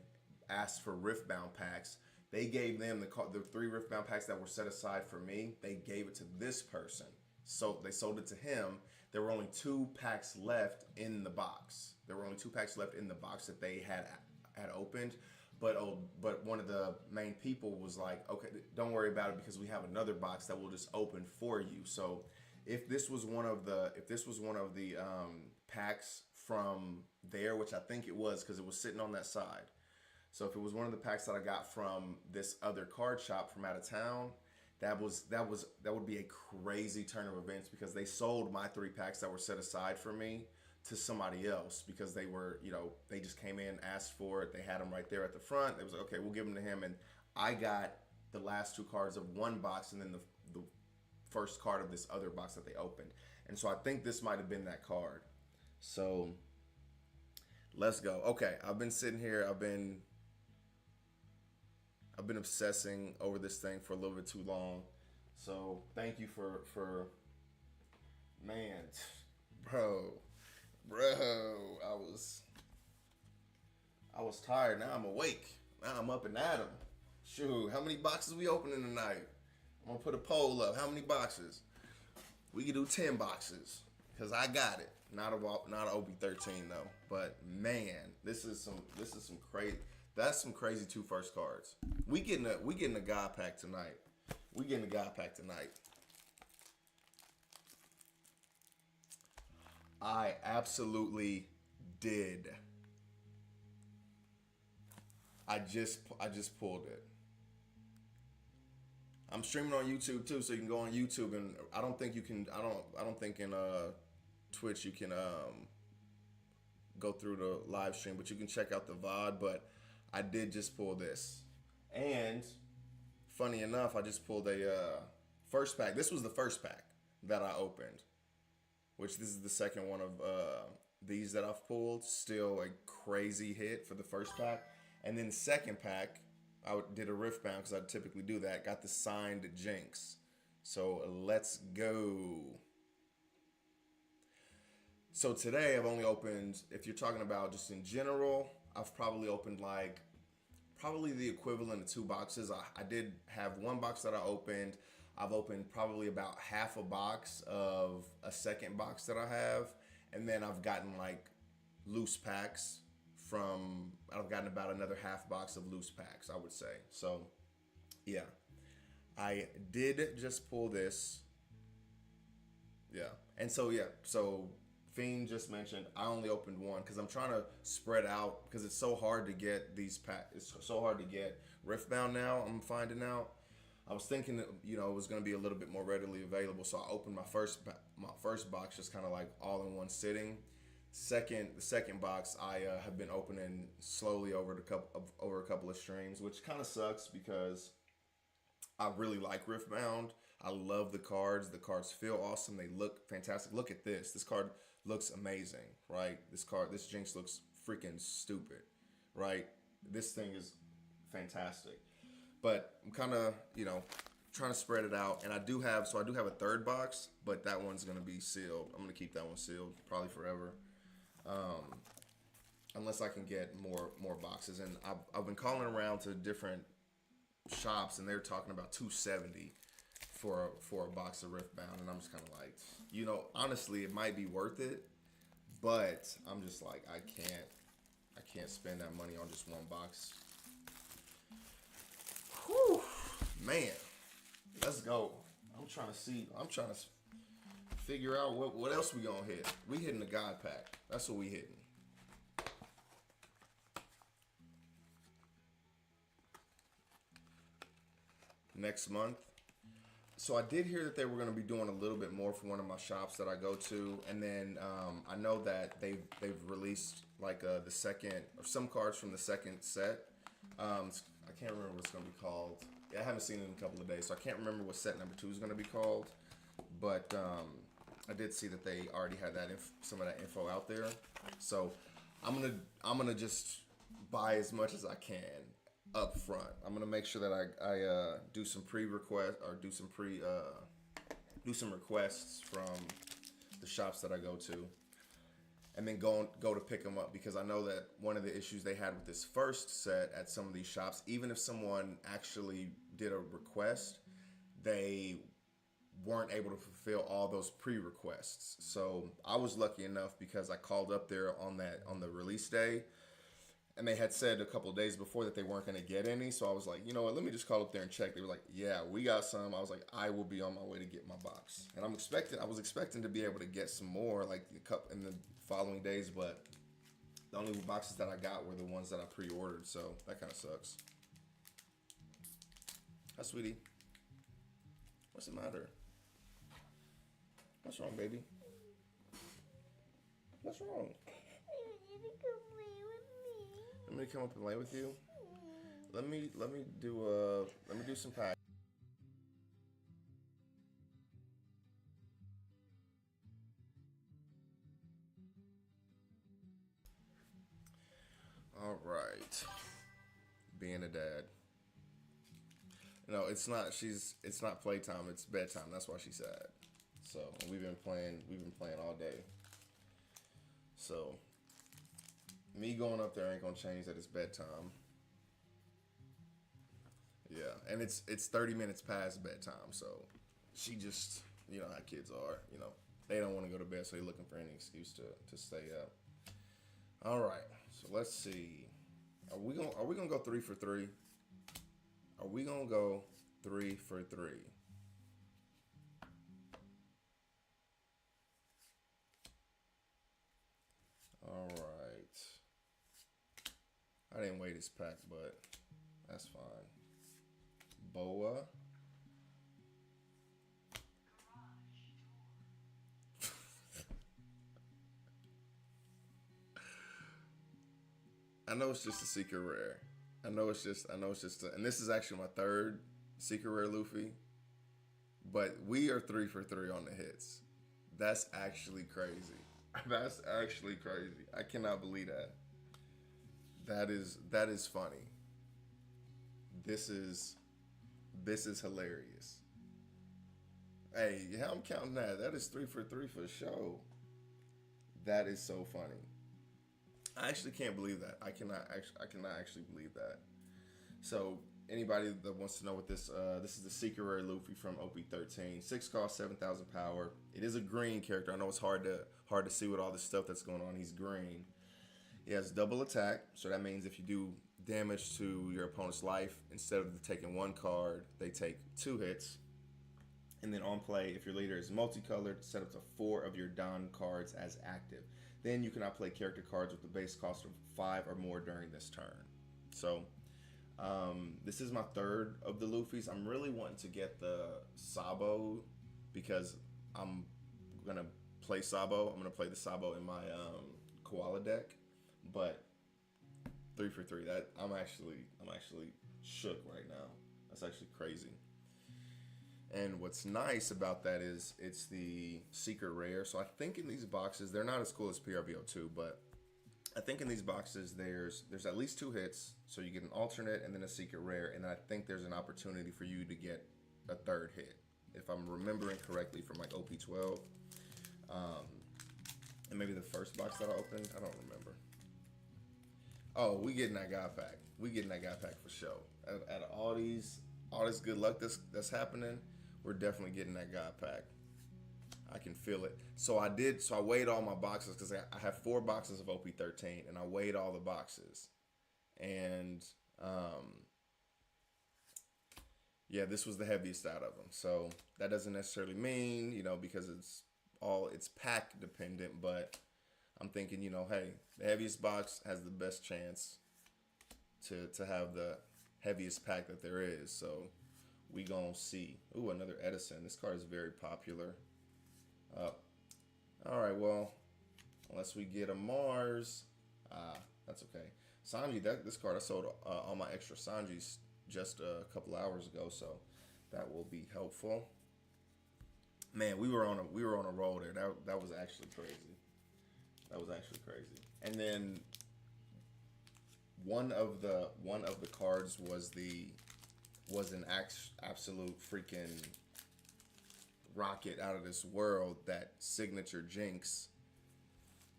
asked for Riftbound packs. They gave them the 3 Riftbound packs that were set aside for me. They gave it to this person, so they sold it to him. There were only 2 packs left in the box. There were only 2 packs left in the box that they had opened. But one of the main people was like, okay, don't worry about it because we have another box that will just open for you. So if this was one of the packs from there, which I think it was because it was sitting on that side. So if it was one of the packs that I got from this other card shop from out of town, that would be a crazy turn of events because they sold my 3 packs that were set aside for me to somebody else because they were, they just came in, asked for it, they had them right there at the front. It was like, okay, we'll give them to him, and I got the last 2 cards of one box and then the first card of this other box that they opened. And so I think this might have been that card. So let's go. Okay, I've been sitting here. I've been obsessing over this thing for a little bit too long. So thank you for man, bro, I was tired. Now I'm awake. Now I'm up and at 'em. Shoot, how many boxes we opening tonight? I'm gonna put a poll up. How many boxes? We can do 10 boxes because I got it. Not a OP-13 though. But man, this is some crazy. That's some crazy 2 first cards. We getting a God pack tonight. We getting a God pack tonight. I absolutely did. I just pulled it. I'm streaming on YouTube too, so you can go on YouTube, and I don't think you can. I don't think in Twitch you can go through the live stream, but you can check out the VOD. But I did just pull this, and funny enough, I just pulled a first pack. This was the first pack that I opened, which this is the second one of these that I've pulled. Still a crazy hit for the first pack, and then the second pack. I did a rift bound because I typically do that. Got the signed Jinx. So let's go. So today I've only opened, if you're talking about just in general, I've probably opened probably the equivalent of 2 boxes. I did have 1 box that I opened. I've opened probably about half a box of a second box that I have. And then I've gotten loose packs. I've gotten about another half box of loose packs, I would say. So, yeah. I did just pull this. Yeah. And so, yeah. So, Fiend just mentioned I only opened 1 because I'm trying to spread out because it's so hard to get these packs. It's so hard to get Riftbound now, I'm finding out. I was thinking that, it was going to be a little bit more readily available. So, I opened my first box just kind of all in one sitting. The second box I have been opening slowly over a couple of streams, which kind of sucks because I really like Riftbound. I love the cards. The cards feel awesome. They look fantastic. Look at this. This card looks amazing, right? This Jinx looks freaking stupid, right? This thing is fantastic. But I'm kind of, trying to spread it out. And I do have a third box, but that one's going to be sealed. I'm going to keep that one sealed probably forever. Unless I can get more boxes, and I've been calling around to different shops, and they're talking about $270 for a box of Riftbound, and I'm just kind of like, honestly, it might be worth it, but I'm just like, I can't spend that money on just 1 box. Whew, man, let's go. I'm trying to figure out what else we gonna hit. We hitting the God pack. That's what we hitting. Next month. So I did hear that they were going to be doing a little bit more for one of my shops that I go to, and then I know that they've released the second or some cards from the second set. I can't remember what it's going to be called. I haven't seen it in a couple of days, so I can't remember what set number 2 is going to be called. But I did see that they already had some of that info out there. So I'm gonna just buy as much as I can up front. I'm gonna make sure that I do some pre-request or do some requests from the shops that I go to, and then go to pick them up, because I know that one of the issues they had with this first set at some of these shops, even if someone actually did a request, they weren't able to fulfill all those pre-requests. So I was lucky enough because I called up there on the release day, and they had said a couple of days before that they weren't going to get any. So I was like, you know what? Let me just call up there and check. They were like, yeah, we got some. I was like, I will be on my way to get my box, and I was expecting to be able to get some more like the cup in the following days, but the only boxes that I got were the ones that I pre-ordered. So that kind of sucks. Hi, sweetie. What's the matter? What's wrong, baby? What's wrong? Let me come up and play with you. Let me do some pack. All right. Being a dad. No, it's not. It's not playtime. It's bedtime. That's why she's sad. So we've been playing. We've been playing all day. So me going up there ain't gonna change that it's bedtime. Yeah, and it's 30 minutes past bedtime. So she just, you know how kids are. You know, they don't want to go to bed, so they're looking for any excuse to stay up. All right. So let's see. Are we gonna go 3 for 3? Are we gonna go 3 for 3? All right. I didn't weigh this pack, but that's fine. Boa. I know it's just a secret rare. And this is actually my third secret rare Luffy. But we are 3 for 3 on the hits. That's actually crazy. That's actually crazy. I cannot believe that. That is funny. This is this is hilarious. Hey, yeah, I'm counting that. That is 3 for 3 for the show. That is so funny. I actually can't believe that. I cannot actually believe that. So anybody that wants to know what this is the secret rare Luffy from OP-13. 6 cost, 7,000 power. It is a green character. I know it's hard to see with all this stuff that's going on. He's green. He has double attack, so that means if you do damage to your opponent's life, instead of taking one card, they take 2 hits. And then on play, if your leader is multicolored, set up to 4 of your Don cards as active. Then you cannot play character cards with the base cost of 5 or more during this turn. So this is my third of the Luffy's. I'm really wanting to get the Sabo because I'm gonna play Sabo. I'm gonna play the Sabo in my Koala deck, but 3 for 3. That I'm actually shook right now. That's actually crazy. And what's nice about that is it's the secret rare. So I think in these boxes, they're not as cool as PRVO2, but I think in these boxes there's at least 2 hits. So you get an alternate and then a secret rare, and I think there's an opportunity for you to get a third hit, if I'm remembering correctly from like OP-12. And maybe the first box that I opened, I don't remember. Oh, we getting that guy pack. We getting that guy pack for sure. Out of all this good luck that's happening, we're definitely getting that guy pack. I can feel it. So I weighed all my boxes because I have 4 boxes of OP-13, and I weighed all the boxes. And yeah, this was the heaviest out of them. So that doesn't necessarily mean, because it's pack dependent, but I'm thinking, hey, the heaviest box has the best chance to have the heaviest pack that there is. So we gonna see. Ooh, another Edison. This card is very popular. All right, well, unless we get a Mars, that's okay. Sanji, this card I sold all my extra Sanjis just a couple hours ago, so that will be helpful. Man, we were on a roll there. That was actually crazy. That was actually crazy. And then one of the cards was an absolute freaking rocket out of this world. That signature Jinx.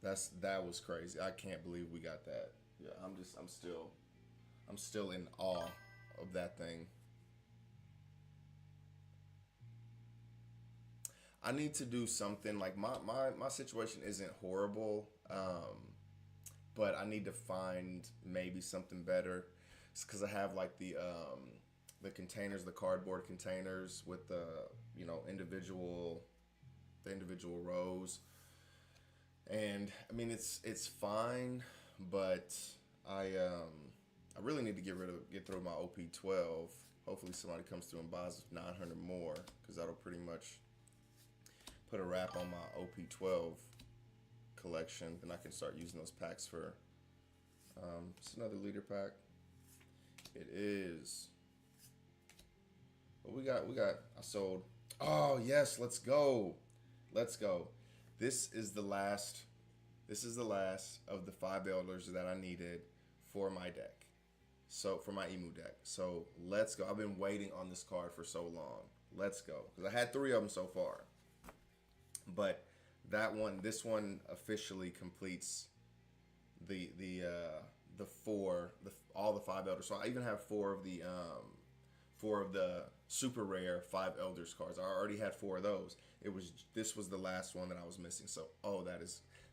That was crazy. I can't believe we got that. Yeah, I'm still in awe of that thing. I need to do something like my situation isn't horrible. but I need to find maybe something better. Because I have like the containers, the cardboard containers with the the individual rows, and I mean it's fine, but I really need to get through my OP-12. Hopefully somebody comes through and buys 900 more, because that'll pretty much put a wrap on my OP-12 collection. Then I can start using those packs for. It's another leader pack. It is. What we got? I sold. Oh yes, let's go. Let's go. This is the last. This is the last of the 5 elders that I needed for my deck. So for my emu deck. So let's go. I've been waiting on this card for so long. Let's go. Because I had 3 of them so far. But this one officially completes all the 5 elders. So I even have 4 of the super rare 5 elders cards. I already had 4 of those. This was the last one that I was missing. So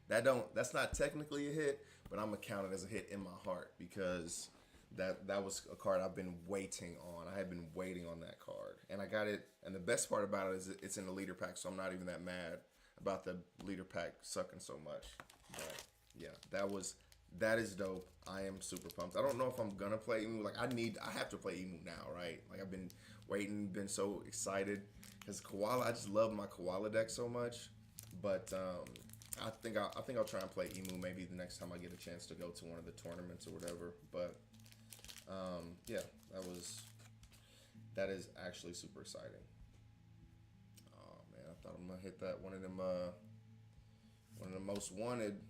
that's not technically a hit, but I'm gonna count it as a hit in my heart, because that was a card I've been waiting on. I had been waiting on that card, and I got it. And the best part about it is it's in the leader pack, so I'm not even that mad about the leader pack sucking so much. But yeah, that is dope. I am super pumped. I don't know if I'm gonna play Emu. Like I have to play Emu now, right? Like I've been waiting, been so excited, because Koala. I just love my Koala deck so much. But I think I'll try and play Emu maybe the next time I get a chance to go to one of the tournaments or whatever. But yeah, that is actually super exciting. Oh man, I thought I'm gonna hit that one of the most wanted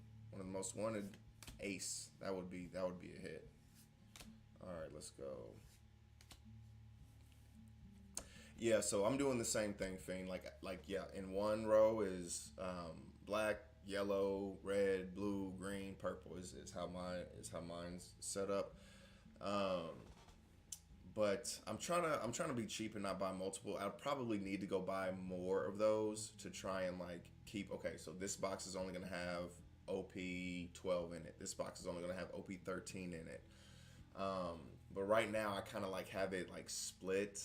ace. That would be a hit. All right, let's go. Yeah, so I'm doing the same thing, Fiend. Like yeah, in one row is black, yellow, red, blue, green, purple is how mine's set up. But I'm trying to be cheap and not buy multiple. I probably need to go buy more of those to try and like keep. Okay, so this box is only gonna have OP-12 in it. This box is only gonna have OP-13 in it. But right now I kind of like have it like split,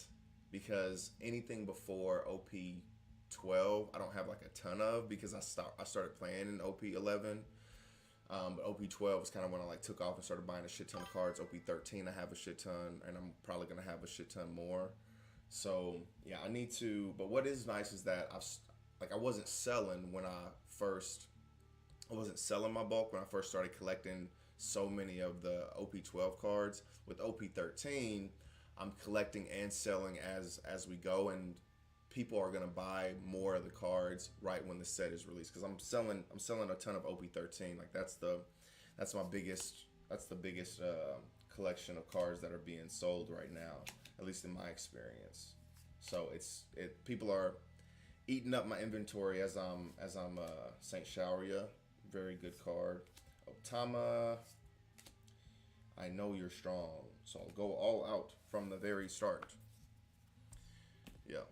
because anything before OP-12 I don't have like a ton of, because I started playing in OP-11. But OP-12 is kind of when I like took off and started buying a shit ton of cards. OP-13 I have a shit ton, and I'm probably gonna have a shit ton more. So yeah, I need to. But what is nice is that I wasn't selling I wasn't selling my bulk when I first started collecting so many of the OP-12 cards. With OP-13, I'm collecting and selling as we go, and people are gonna buy more of the cards right when the set is released, because I'm selling a ton of OP-13. Like that's the biggest collection of cards that are being sold right now, at least in my experience. So people are eating up my inventory as I'm Saint Shauria, very good card. Otama, I know you're strong, so I'll go all out from the very start. Yeah.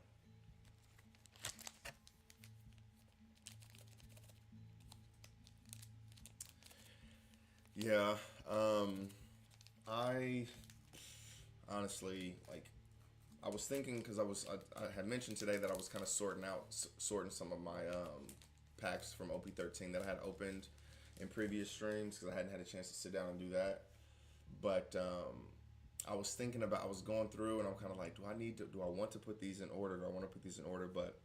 Yeah, I honestly like. I was thinking, because I had mentioned today that I was kind of sorting some of my packs from OP-13 that I had opened in previous streams, because I hadn't had a chance to sit down and do that. But I was going through, and I'm kind of like, do I want to put these in order? Do I want to put these in order? But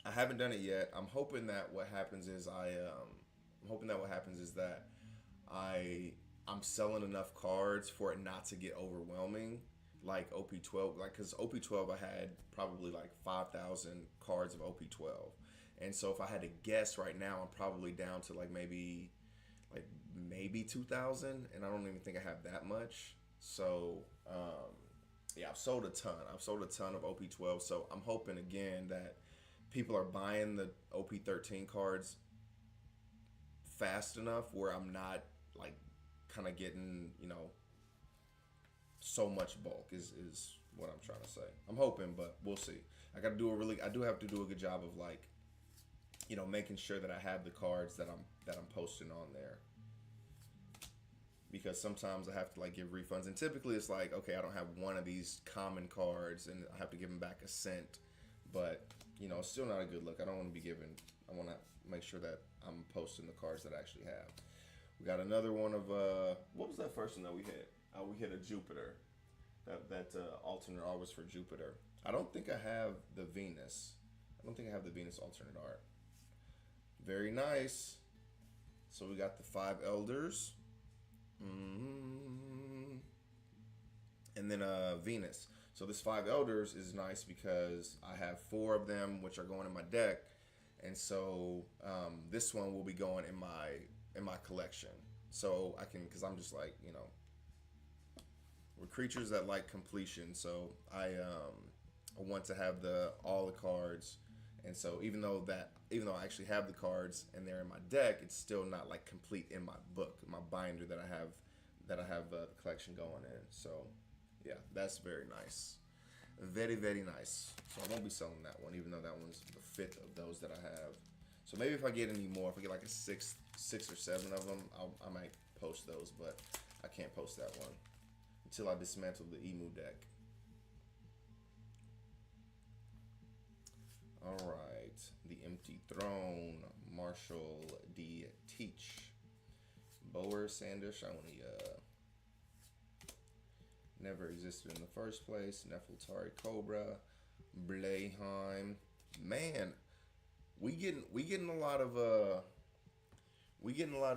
I haven't done it yet. I'm hoping that what happens is that I'm selling enough cards for it not to get overwhelming, like OP-12. Like, because OP-12 I had probably like 5,000 cards of OP-12, and so if I had to guess right now, I'm probably down to like maybe 2,000, and I don't even think I have that much. So yeah, I've sold a ton. Of OP-12. So I'm hoping again that people are buying the OP-13 cards fast enough where I'm not like kind of getting, so much bulk is what I'm trying to say. I'm hoping, but we'll see. I do have to do a good job of like, making sure that I have the cards that I'm posting on there. because sometimes I have to like give refunds, and typically it's like, okay, I don't have one of these common cards, and I have to give them back a cent. But you know, it's still not a good look. I don't want to be giving. I want to make sure that I'm posting the cards that I actually have. We got another one of what was that first one that we hit? We hit a Jupiter. That alternate art was for Jupiter. I don't think I have the Venus. I don't think I have the Venus alternate art. Very nice. So we got the five elders. Mm-hmm. And then Venus. So this five elders is nice because I have four of them, which are going in my deck, and so this one will be going in my collection. So I can, because I'm just like, you know, we're creatures that like completion. So I want to have all the cards, and so even though I actually have the cards and they're in my deck, it's still not like complete in my book, my binder that I have the collection going in. So yeah, that's very nice. Very, very nice. So I won't be selling that one, even though that one's the fifth of those that I have. So maybe if I get any more, if I get like a six or seven of them, I might post those, but I can't post that one until I dismantle the Emu deck. All right, the Empty Throne, Marshall D. Teach, Boer Sandish, never existed in the first place. Nefeltari Cobra, Blayheim. Man, we getting a lot of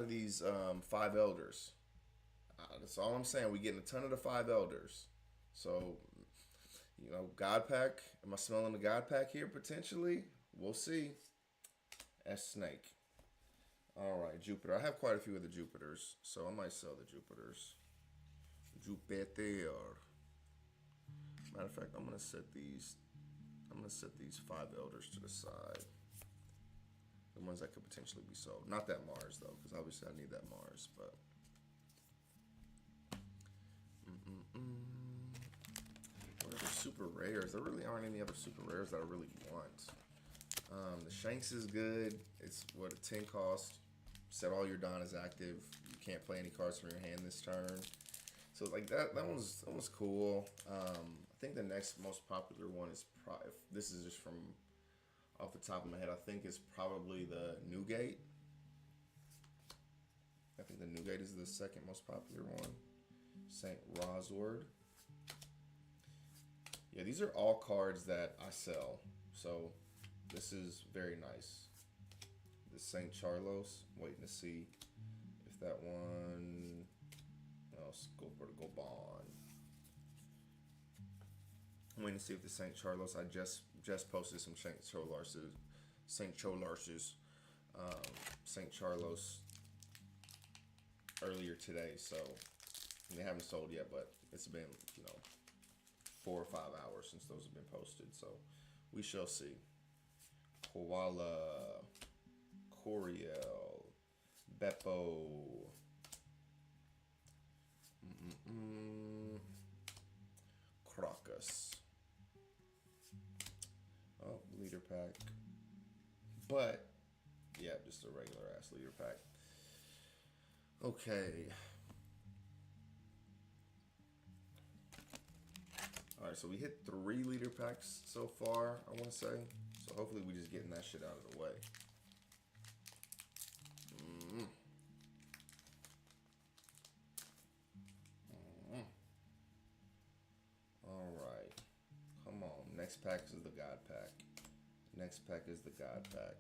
these five elders. That's all I'm saying. We getting a ton of the five elders. So, you know, God Pack. Am I smelling the God Pack here potentially? We'll see. S Snake. All right, Jupiter. I have quite a few of the Jupiters, so I might sell the Jupiters. Jupiter. Matter of fact, I'm gonna set these five elders to the side. The ones that could potentially be sold. Not that Mars though, because obviously I need that Mars. But what are the super rares? There really aren't any other super rares that I really want. The Shanks is good. It's what a 10 cost. Set all your Don is active. You can't play any cards from your hand this turn. So like that was cool. I think the next most popular one is this is just from off the top of my head. I think it's probably the Newgate. I think the Newgate is the second most popular one. Saint Rosward. Yeah, these are all cards that I sell. So this is very nice. The Saint Charlos. Waiting to see if that one. Let's go for the Goban. I'm waiting to see if the St. Charlos. I just posted some St. Charlos, St. Charlos earlier today. So they haven't sold yet, but it's been 4 or 5 hours since those have been posted. So we shall see. Koala, Coriel, Beppo. Crocus. Oh, leader pack. But, yeah, just a regular ass leader pack. Okay. Alright, so we hit 3 leader packs so far, I want to say. So hopefully we just getting that shit out of the way. Alright. Come on. Next pack is the God pack. Next pack is the God pack.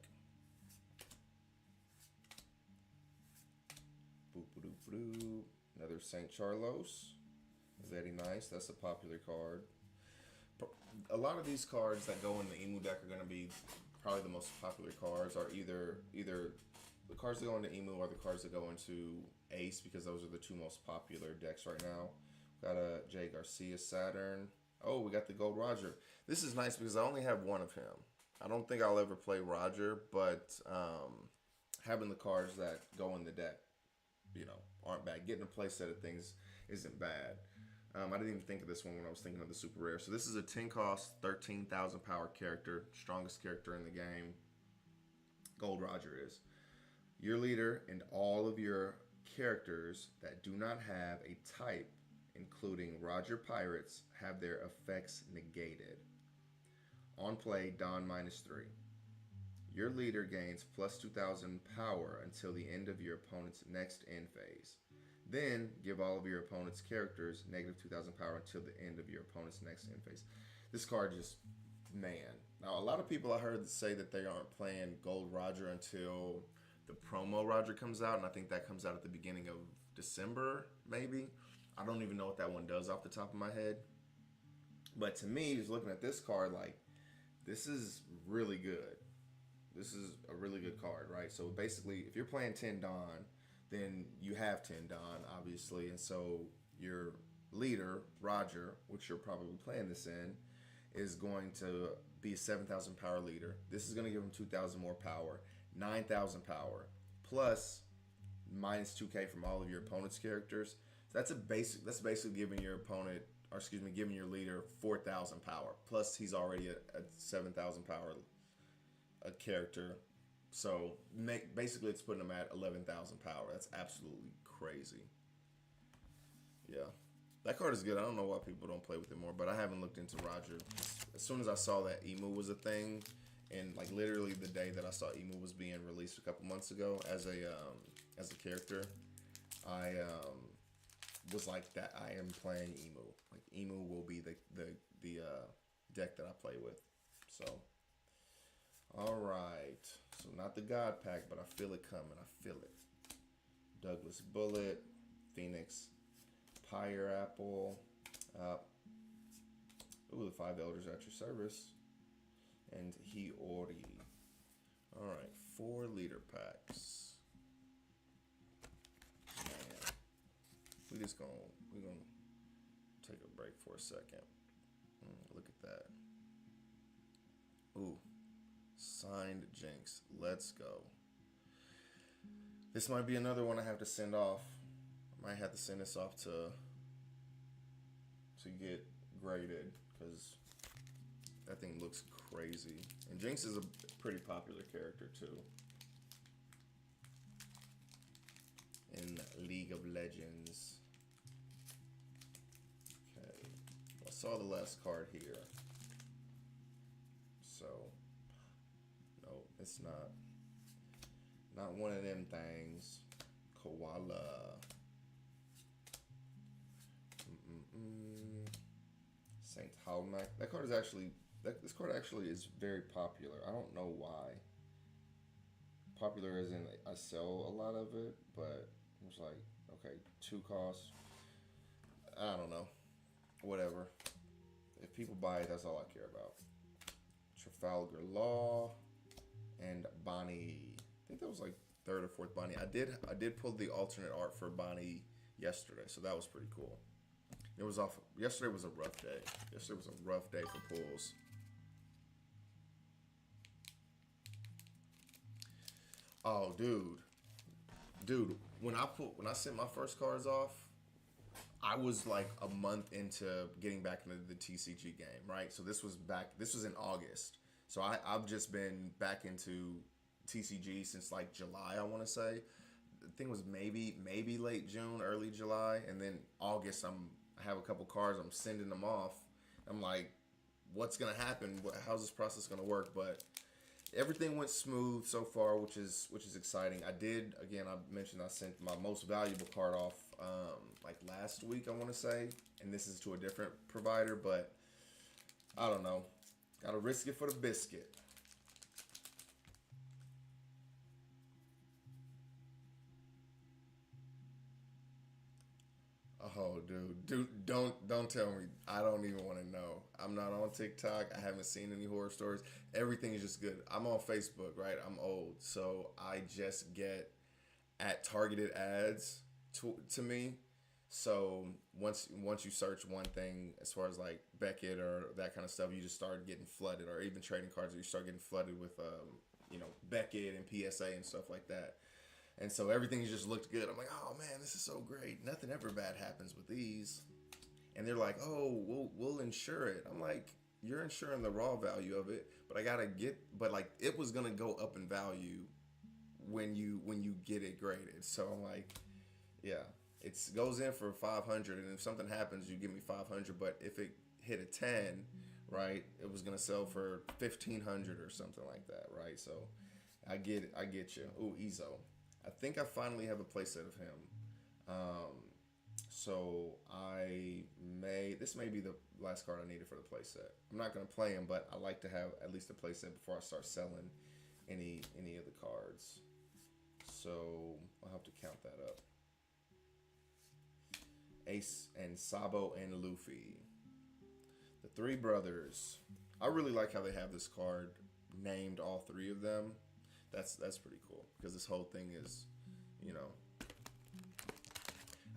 Boop-a-doop-a-doo. Another St. Charlos. Very nice. That's a popular card. A lot of these cards that go in the Emu deck are going to be probably the most popular cards, are either the cards that go into Emu or the cards that go into Ace, because those are the 2 most popular decks right now. Got a Jay Garcia Saturn. Oh, we got the Gold Roger. This is nice because I only have 1 of him. I don't think I'll ever play Roger, but having the cards that go in the deck, aren't bad. Getting a play set of things isn't bad. I didn't even think of this one when I was thinking of the super rare. So this is a 10 cost, 13,000 power character, strongest character in the game. Gold Roger is. Your leader and all of your characters that do not have a type, including Roger Pirates, have their effects negated. On play, Don -3. Your leader gains plus 2,000 power until the end of your opponent's next end phase. Then give all of your opponent's characters negative 2,000 power until the end of your opponent's next end phase. This card just, man. Now, a lot of people I heard say that they aren't playing Gold Roger until the promo Roger comes out, and I think that comes out at the beginning of December, maybe. I don't even know what that one does off the top of my head. But to me, just looking at this card, like, this is really good. This is a really good card, right? So basically, if you're playing 10 Don, then you have 10 Don, obviously. And so your leader, Roger, which you're probably playing this in, is going to be a 7,000 power leader. This is going to give him 2,000 more power, 9,000 power, plus minus 2K from all of your opponent's characters. So that's basically giving your opponent, or excuse me, giving your leader 4,000 power. Plus he's already a 7,000 power a character. So basically it's putting him at 11,000 power. That's absolutely crazy. Yeah. That card is good. I don't know why people don't play with it more, but I haven't looked into Roger. As soon as I saw that Emu was a thing, and like literally the day that I saw Emu was being released a couple months ago as a character, I was like, that I am playing Emu. Like Emu will be the deck that I play with. So, all right. So not the God Pack, but I feel it coming. I feel it. Douglas Bullet, Phoenix, Pyre Apple. Ooh, the 5 Elders at your service. And Hiyori. Alright, 4 leader packs. Man. We're gonna take a break for a second. Look at that. Ooh. Signed Jinx. Let's go. This might be another one I have to send off. I might have to send this off to get graded, because that thing looks crazy. And Jinx is a pretty popular character too in League of Legends. Okay, I saw the last card here, so no, it's not one of them things. Koala. Saint Halmac. That card is actually, this card actually is very popular. I don't know why. Popular as in I sell a lot of it, but it's like, okay, 2 costs. I don't know. Whatever. If people buy it, that's all I care about. Trafalgar Law and Bonnie. I think that was like 3rd or 4th Bonnie. I did pull the alternate art for Bonnie yesterday, so that was pretty cool. It was off. Yesterday was a rough day. Yesterday was a rough day for pulls. Oh, dude. When I sent my first cards off, I was like a month into getting back into the TCG game, right? So this was in August. So I've just been back into TCG since like July, I want to say. The thing was maybe late June, early July, and then August I have a couple cards, I'm sending them off. I'm like, what's gonna happen? How's this process gonna work? But everything went smooth so far, which is exciting. I mentioned I sent my most valuable card off like last week, I want to say, and this is to a different provider, but I don't know. Gotta risk it for the biscuit. Oh, dude, don't tell me. I don't even want to know. I'm not on TikTok. I haven't seen any horror stories. Everything is just good. I'm on Facebook, right? I'm old, so I just get at targeted ads to me. So once you search one thing, as far as like Beckett or that kind of stuff, you just start getting flooded, or even trading cards, you start getting flooded with Beckett and PSA and stuff like that. And so everything just looked good. I'm like, oh man, this is so great. Nothing ever bad happens with these. And they're like, oh, we'll insure it. I'm like, you're insuring the raw value of it, but like it was gonna go up in value when you get it graded. So I'm like, Yeah, it goes in for 500, and if something happens, you give me 500. But if it hit a 10, right, it was gonna sell for 1,500 or something like that, right? So I get it. I get you. Ooh, Ezo. I think I finally have a playset of him. Um, so this may be the last card I needed for the playset. I'm not gonna play him, but I like to have at least a playset before I start selling any of the cards. So I'll have to count that up. Ace and Sabo and Luffy, the three brothers. I really like how they have this card named all three of them. That's pretty cool because this whole thing is, you know,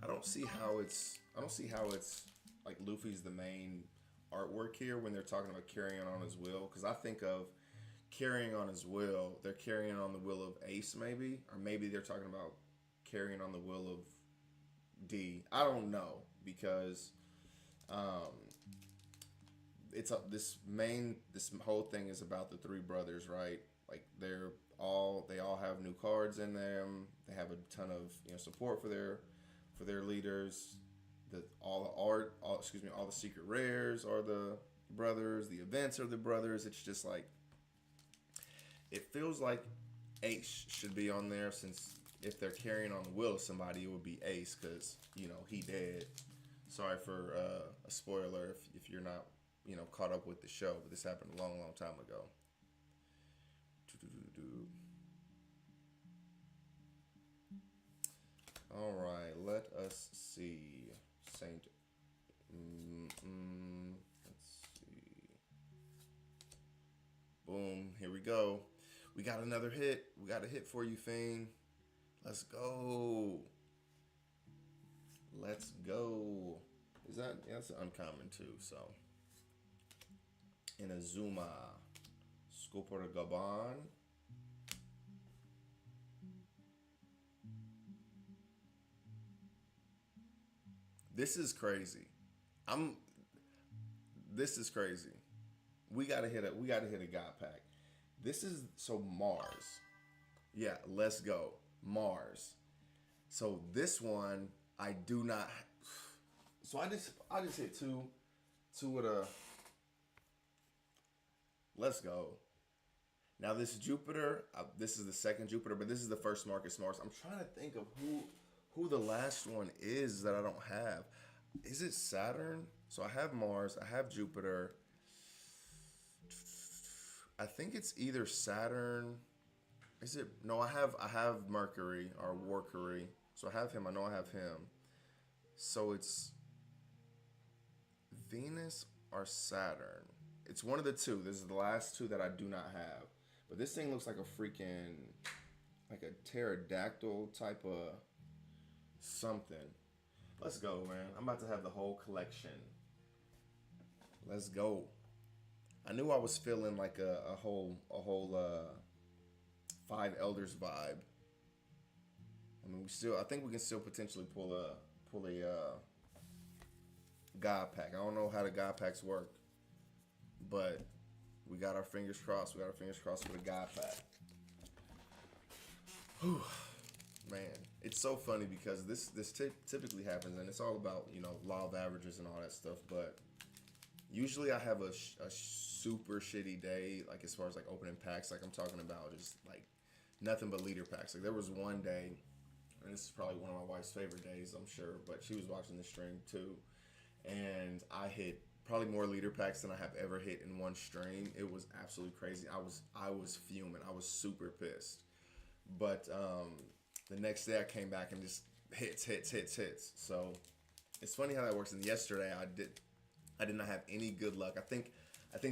I don't see how it's like Luffy's the main artwork here when they're talking about carrying on his will, because I think of carrying on his will, they're carrying on the will of Ace maybe, or maybe they're talking about carrying on the will of D. I don't know because um, this whole thing is about the three brothers, right? Like they all have new cards in them. They have a ton of support for their leaders. All the art, all the secret rares are the brothers. The events are the brothers. It's just like it feels like Ace should be on there, since if they're carrying on the will of somebody, it would be Ace because he dead. Sorry for a spoiler if you're not caught up with the show, but this happened a long time ago. All right, let us see. Saint. Let's see. Boom. Here we go. We got another hit. We got a hit for you, Fiend. Let's go. Let's go. That's an uncommon too, so. Inazuma. Scooper Gaban. This is crazy. I'm this is crazy. We gotta hit a God pack. This is so Mars. Yeah, let's go. Mars. So this one I do not. So I just hit two with a. Let's go. Now this Jupiter, this is the second Jupiter, but this is the first Marcus Mars. I'm trying to think of who the last one is that I don't have. Is it Saturn? So I have Mars, I have Jupiter. I think it's either Saturn. Is it? No, I have Mercury or Warcury. So I have him. I know I have him. So it's Venus or Saturn. It's one of the two. This is the last two that I do not have. But this thing looks like a freaking like a pterodactyl type of something. Let's go, man. I'm about to have the whole collection. Let's go. I knew I was feeling like a whole five elders vibe. I mean, I think we can still potentially pull a God pack. I don't know how the God packs work, but we got our fingers crossed. We got our fingers crossed for the God pack. Whew. Man, it's so funny because this typically happens, and it's all about law of averages and all that stuff. But usually I have a super shitty day, like as far as like opening packs. Like I'm talking about just like nothing but leader packs. Like there was one day, and this is probably one of my wife's favorite days, I'm sure, but she was watching the stream too, and I hit probably more leader packs than I have ever hit in one stream. It was absolutely crazy. I was fuming. I was super pissed. But the next day I came back and just hits. So it's funny how that works. And yesterday I did not have any good luck. I think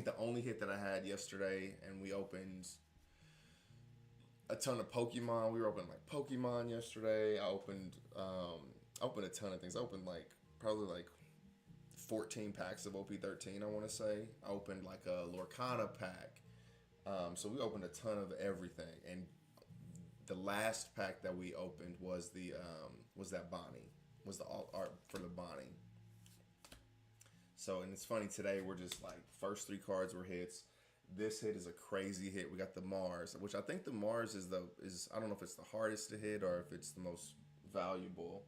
the only hit that I had yesterday, and we opened a ton of Pokemon. We were opening like Pokemon yesterday. I opened a ton of things. I opened like probably like 14 packs of OP-13, I want to say. I opened like a Lorcana pack. So we opened a ton of everything. And the last pack that we opened was that Bonnie. Was the alt art for the Bonnie. So, and it's funny, today we're just like, first three cards were hits. This hit is a crazy hit. We got the Mars, which I think the Mars is I don't know if it's the hardest to hit or if it's the most valuable.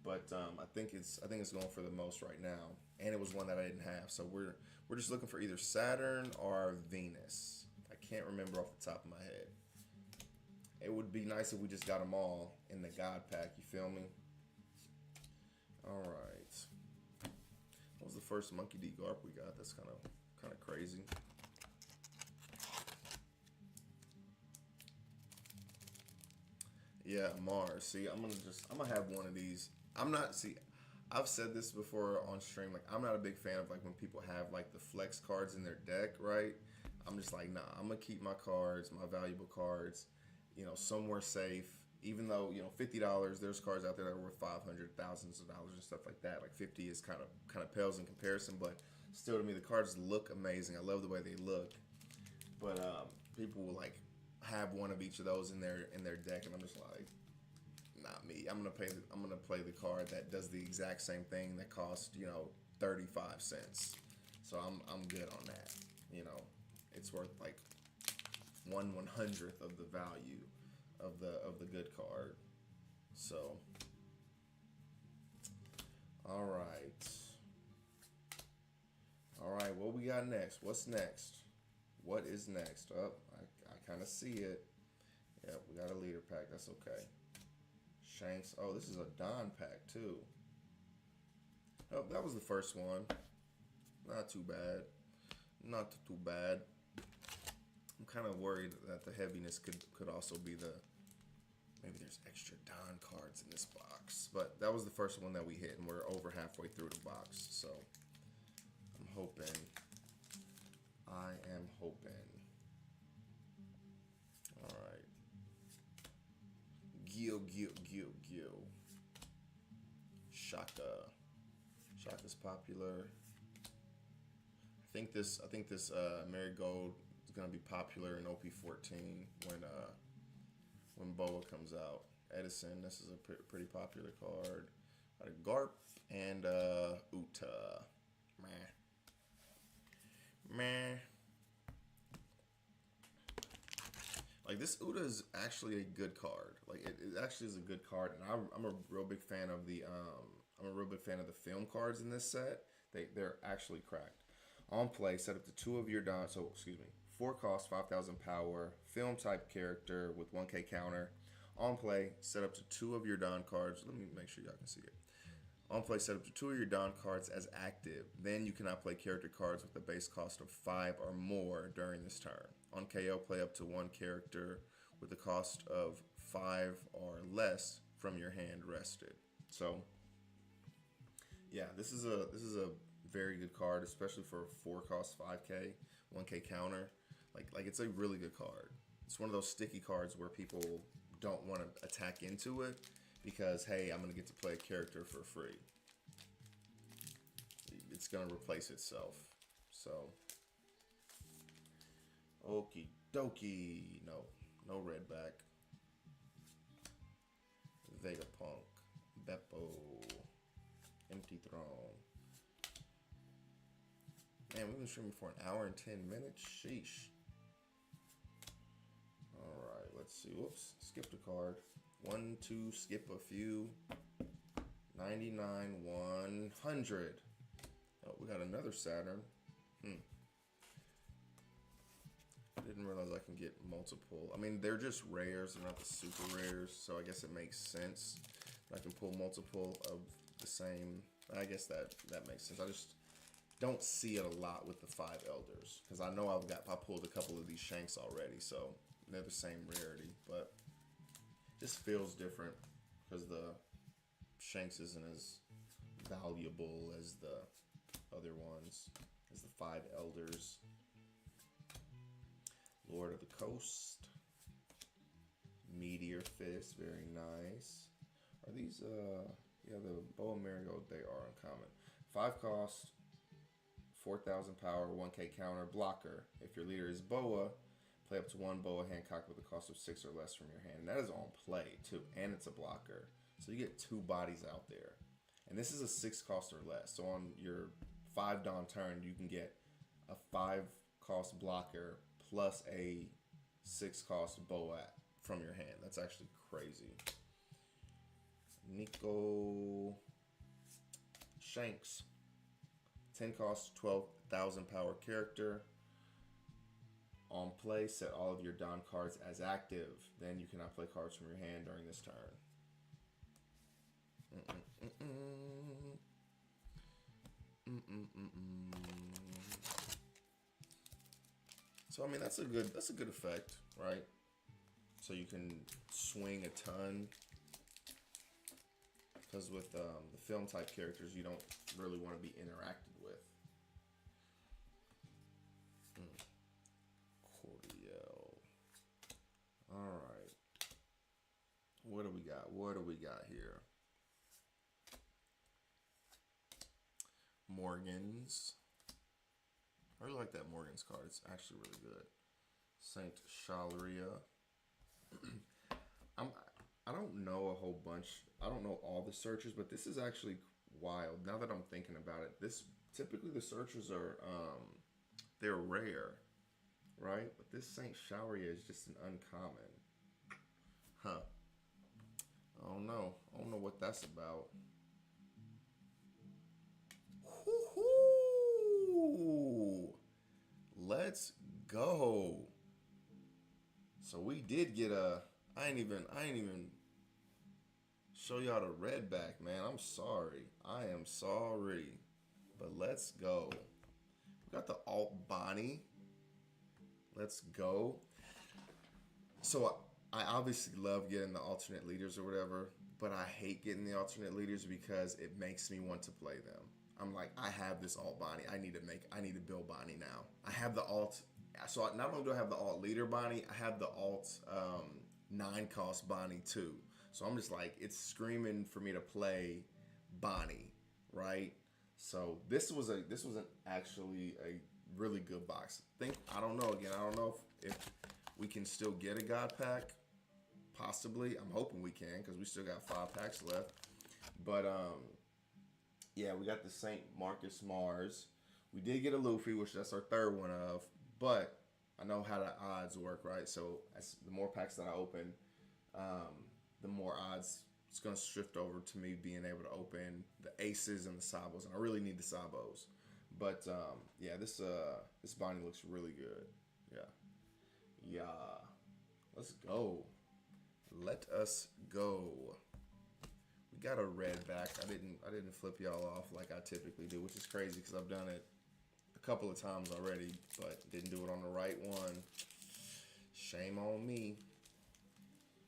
but I think it's going for the most right now, and it was one that I didn't have. So we're just looking for either Saturn or Venus. I can't remember off the top of my head. It would be nice if we just got them all in the God pack. You feel me? All right. What was the first Monkey D Garp we got? That's kind of crazy. Yeah, Mars. See, I'm gonna have one of these. I'm not see. I've said this before on stream. Like, I'm not a big fan of like when people have like the flex cards in their deck, right? I'm just like, nah. I'm gonna keep my cards, my valuable cards, somewhere safe. Even though $50, there's cards out there that are worth 500, thousands of dollars and stuff like that. Like 50 is kind of pales in comparison, but still to me the cards look amazing. I love the way they look, but people will like have one of each of those in their deck, and I'm just like, not me. I'm gonna play the card that does the exact same thing that costs 35 cents. So I'm good on that. It's worth like 1/100th of the value of the good card. So, all right. All right, what we got next? What's next? What is next? Oh, I kind of see it. Yeah, we got a leader pack. That's okay. Shanks. Oh, this is a Don pack too. Oh, that was the first one. Not too bad. Not too bad. I'm kind of worried that the heaviness could also be maybe there's extra Don cards in this box. But that was the first one that we hit, and we're over halfway through the box. So I'm hoping. I am hoping. All right. Gil. Shaka. Shaka's popular. I think this Marigold is gonna be popular in OP-14 when Boa comes out. Edison, this is a pretty popular card. Got a Garp and Uta. Meh. Like, this Uta is actually a good card. Like, it actually is a good card, and I'm a real big fan of the film cards in this set. They're actually cracked. On play, set up to 2 of your Don. So, excuse me, 4 cost, 5,000 power, film type character with 1K counter. On play, set up to 2 of your Don cards. Let me make sure y'all can see it. On play, set up to 2 of your Don cards as active. Then you cannot play character cards with a base cost of 5 or more during this turn. On KO, play up to 1 character with a cost of 5 or less from your hand rested. So, yeah, this is a very good card, especially for a 4 cost 5K, 1K counter. Like it's a really good card. It's one of those sticky cards where people don't want to attack into it because, hey, I'm gonna get to play a character for free. It's gonna replace itself. So, okie dokie. No redback. Vegapunk, Beppo, Empty Throne. Man, we've been streaming for an hour and 10 minutes. Sheesh. Alright, let's see. Whoops, skipped a card. 1, 2, skip a few. 99, 100. Oh, we got another Saturn. Didn't realize I can get multiple. I mean, they're just rares. They're not the super rares, so I guess it makes sense. I can pull multiple of the same. I guess that makes sense. I just don't see it a lot with the 5 elders because I know I pulled a couple of these Shanks already, so they're the same rarity, but this feels different because the Shanks isn't as valuable as the other ones, as the 5 elders. Lord of the Coast, Meteor Fist, very nice. Are these yeah, the Boa Marigold, they are uncommon. 5 cost, 4,000 power, 1K counter, blocker. If your leader is Boa, play up to 1 Boa Hancock with a cost of 6 or less from your hand. And that is on play too, and it's a blocker. So you get 2 bodies out there. And this is a 6 cost or less. So on your 5 Dawn turn, you can get a 5 cost blocker plus a 6 cost Boa from your hand. That's actually crazy. Nico Shanks. 10 cost, 12,000 power character. On play, set all of your Don cards as active. Then you cannot play cards from your hand during this turn. So I mean that's a good effect, right? So you can swing a ton. Because with the film type characters, you don't really want to be interacted with. Cordial. All right. What do we got? What do we got here? Morgan's. I really like that Morgan's card. It's actually really good. Saint Chaleria. I don't know a whole bunch. I don't know all the searches, but this is actually wild. Now that I'm thinking about it, this typically the searches are they're rare, right? But this Saint Chaleria is just an uncommon. Huh. I don't know. I don't know what that's about. Woo-hoo! Let's go. So we did get a. I ain't even show y'all the red back, man. I'm sorry. I am sorry. But let's go. We got the alt Bonnie. Let's go. So I obviously love getting the alternate leaders or whatever, but I hate getting the alternate leaders because it makes me want to play them. I'm like, I have this alt Bonnie. I need to build Bonnie now. I have the alt. So not only do I have the alt leader Bonnie, I have the alt 9 cost Bonnie too. So I'm just like, it's screaming for me to play Bonnie, right? So this was actually a really good box. I don't know if we can still get a God pack. Possibly. I'm hoping we can because we still got 5 packs left. But yeah, we got the St. Marcus Mars. We did get a Luffy, which that's our third one of. But I know how the odds work, right? So the more packs that I open, the more odds it's going to shift over to me being able to open the aces and the sabos. And I really need the sabos. But yeah, this Bonnie looks really good. Yeah. Let's go. Let us go. We got a red back. I didn't flip y'all off like I typically do, which is crazy because I've done it a couple of times already, but didn't do it on the right one. Shame on me.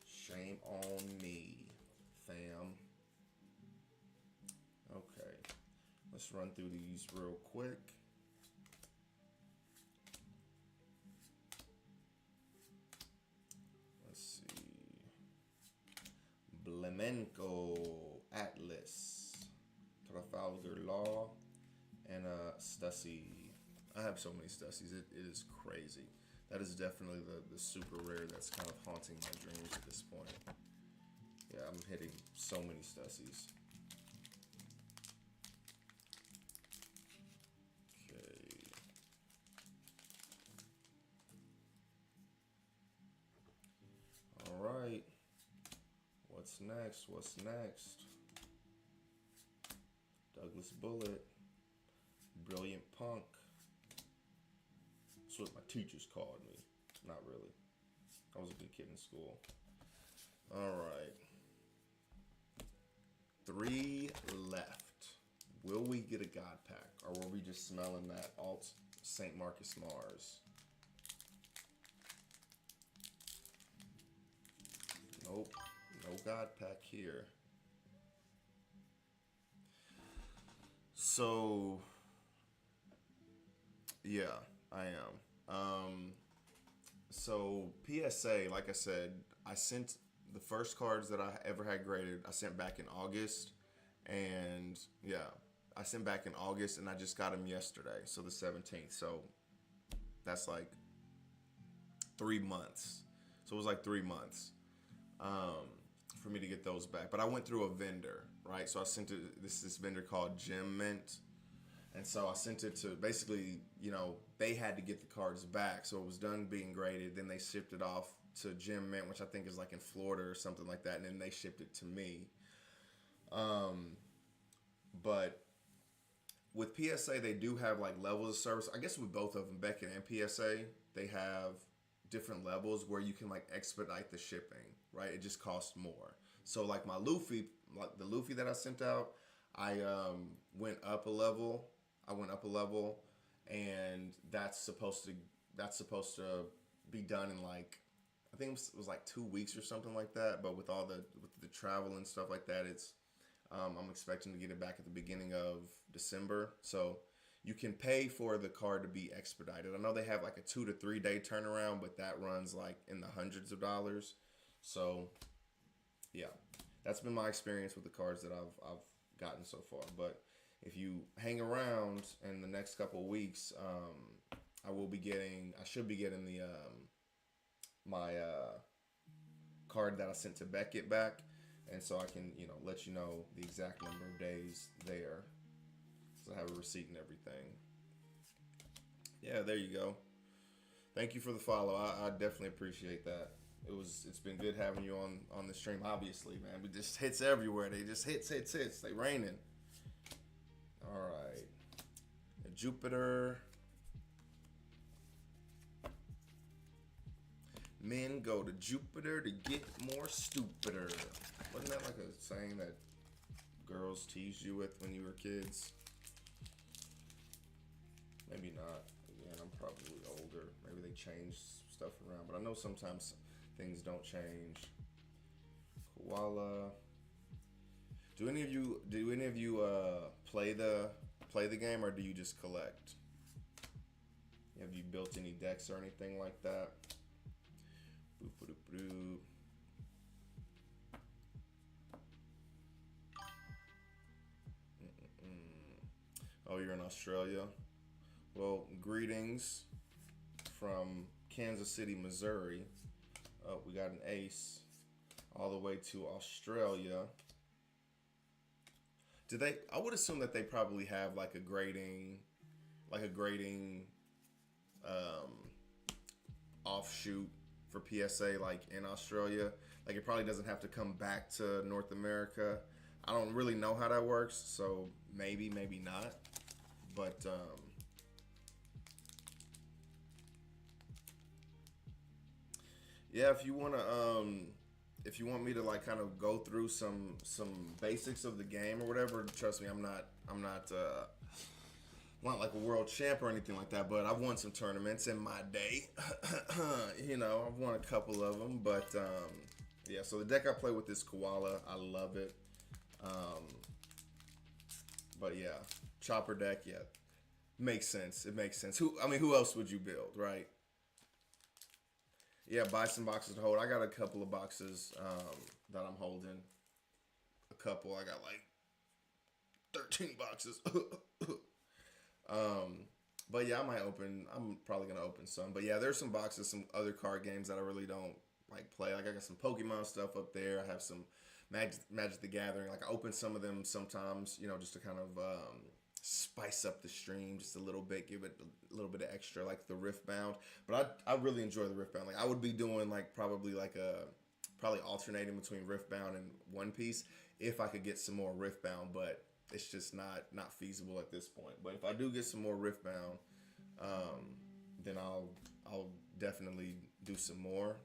Shame on me, fam. Okay. Let's run through these real quick. Blemenko, Atlas, Trafalgar Law, and Stussy. I have so many Stussies. It is crazy. That is definitely the super rare that's kind of haunting my dreams at this point. Yeah, I'm hitting so many Stussies. Okay. All right. What's next? What's next? Douglas Bullet. Brilliant Punk. That's what my teachers called me. Not really. I was a good kid in school. Alright. 3 left. Will we get a God pack? Or were we just smelling that alt St. Marcus Mars? Nope. No God pack here. So, yeah, I am. So PSA, like I said, I sent the first cards that I ever had graded. I sent back in August, and yeah, I sent back in August, and I just got them yesterday, so the 17th. So that's like 3 months. So it was like 3 months. For me to get those back. But I went through a vendor, right? So I sent it, this vendor called Gem Mint. And so I sent it to basically, they had to get the cards back. So it was done being graded. Then they shipped it off to Gem Mint, which I think is like in Florida or something like that. And then they shipped it to me. Um, but with PSA, they do have like levels of service. I guess with both of them, Beckett and PSA, they have different levels where you can like expedite the shipping, right? It just costs more. So like my Luffy, like the Luffy that I sent out, I went up a level. I went up a level, and that's supposed to be done in like I think it was like 2 weeks or something like that. But with the travel and stuff like that, it's I'm expecting to get it back at the beginning of December. So you can pay for the card to be expedited. I know they have like a 2 to 3 day turnaround, but that runs like in the hundreds of dollars. So yeah, that's been my experience with the cards that I've gotten so far. But if you hang around in the next couple of weeks, I should be getting the my card that I sent to Beckett back, and so I can let you know the exact number of days there. So I have a receipt and everything. Yeah, there you go. Thank you for the follow. I definitely appreciate that. It's been good having you on the stream. Obviously, man, we just hits everywhere. They just hits. They raining. All right, Jupiter. Men go to Jupiter to get more stupider. Wasn't that like a saying that girls teased you with when you were kids? Maybe not. Again, I'm probably older. Maybe they changed stuff around, but I know sometimes things don't change. Koala. Do any of you play the game, or do you just collect? Have you built any decks or anything like that? Boop. Oh, you're in Australia? Well, greetings from Kansas City, Missouri. Oh, we got an ace all the way to Australia. Do they? I would assume that they probably have like a grading um, offshoot for PSA like in Australia. Like it probably doesn't have to come back to North America. I don't really know how that works, so maybe not. But yeah, if you want me to like kind of go through some basics of the game or whatever, trust me, I'm not like a world champ or anything like that, but I've won some tournaments in my day. I've won a couple of them, but yeah. So the deck I play with is Koala. I love it. Um, but yeah, chopper deck. Yeah, makes sense. It makes sense. Who else would you build, right? Yeah, buy some boxes to hold. I got a couple of boxes that I'm holding. A couple. I got like 13 boxes. But yeah, I'm probably gonna open some. But yeah, there's some boxes, some other card games that I really don't like play. Like I got some Pokemon stuff up there. I have some Magic the Gathering. Like I open some of them sometimes, just to kind of spice up the stream just a little bit, give it a little bit of extra, like the Riftbound. But I really enjoy the Riftbound. Like I would be doing like probably alternating between Riftbound and One Piece if I could get some more Riftbound, but it's just not feasible at this point. But if I do get some more Riftbound, then I'll definitely do some more.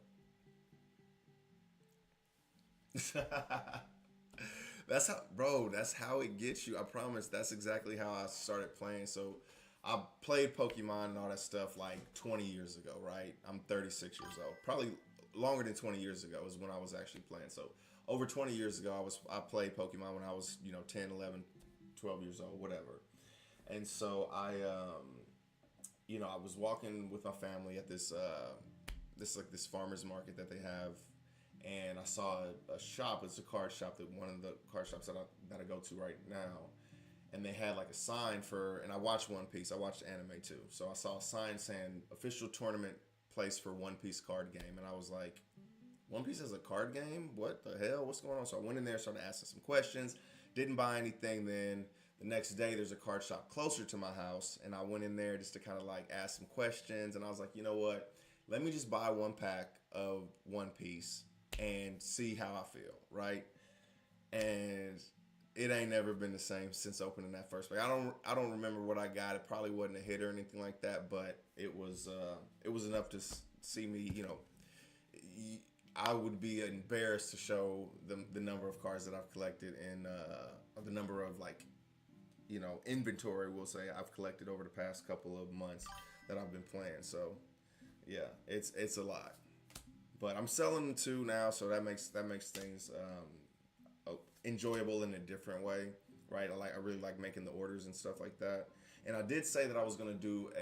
That's how it gets you. I promise. That's exactly how I started playing. So I played Pokemon and all that stuff like 20 years ago, right? I'm 36 years old. Probably longer than 20 years ago is when I was actually playing. So over 20 years ago, I played Pokemon when I was 10, 11, 12 years old, whatever. And so I was walking with my family at this farmers market that they have, and I saw a shop. It's a card shop, that one of the card shops that I go to right now, and they had like a sign for. And I watched One Piece. I watched anime too, so I saw a sign saying official tournament place for One Piece card game, and I was like, One Piece has a card game? What the hell? What's going on? So I went in there, started asking some questions. Didn't buy anything then. The next day, there's a card shop closer to my house, and I went in there just to kind of like ask some questions. And I was like, you know what? Let me just buy one pack of One Piece and see how I feel, right? And it ain't never been the same since opening that first pack. I don't remember what I got. It probably wasn't a hit or anything like that, but it was enough to see me. I would be embarrassed to show the number of cards that I've collected and the number of like inventory. We'll say I've collected over the past couple of months that I've been playing. So yeah, it's a lot. But I'm selling two now, so that makes things enjoyable in a different way, right? I really like making the orders and stuff like that. And I did say that I was gonna do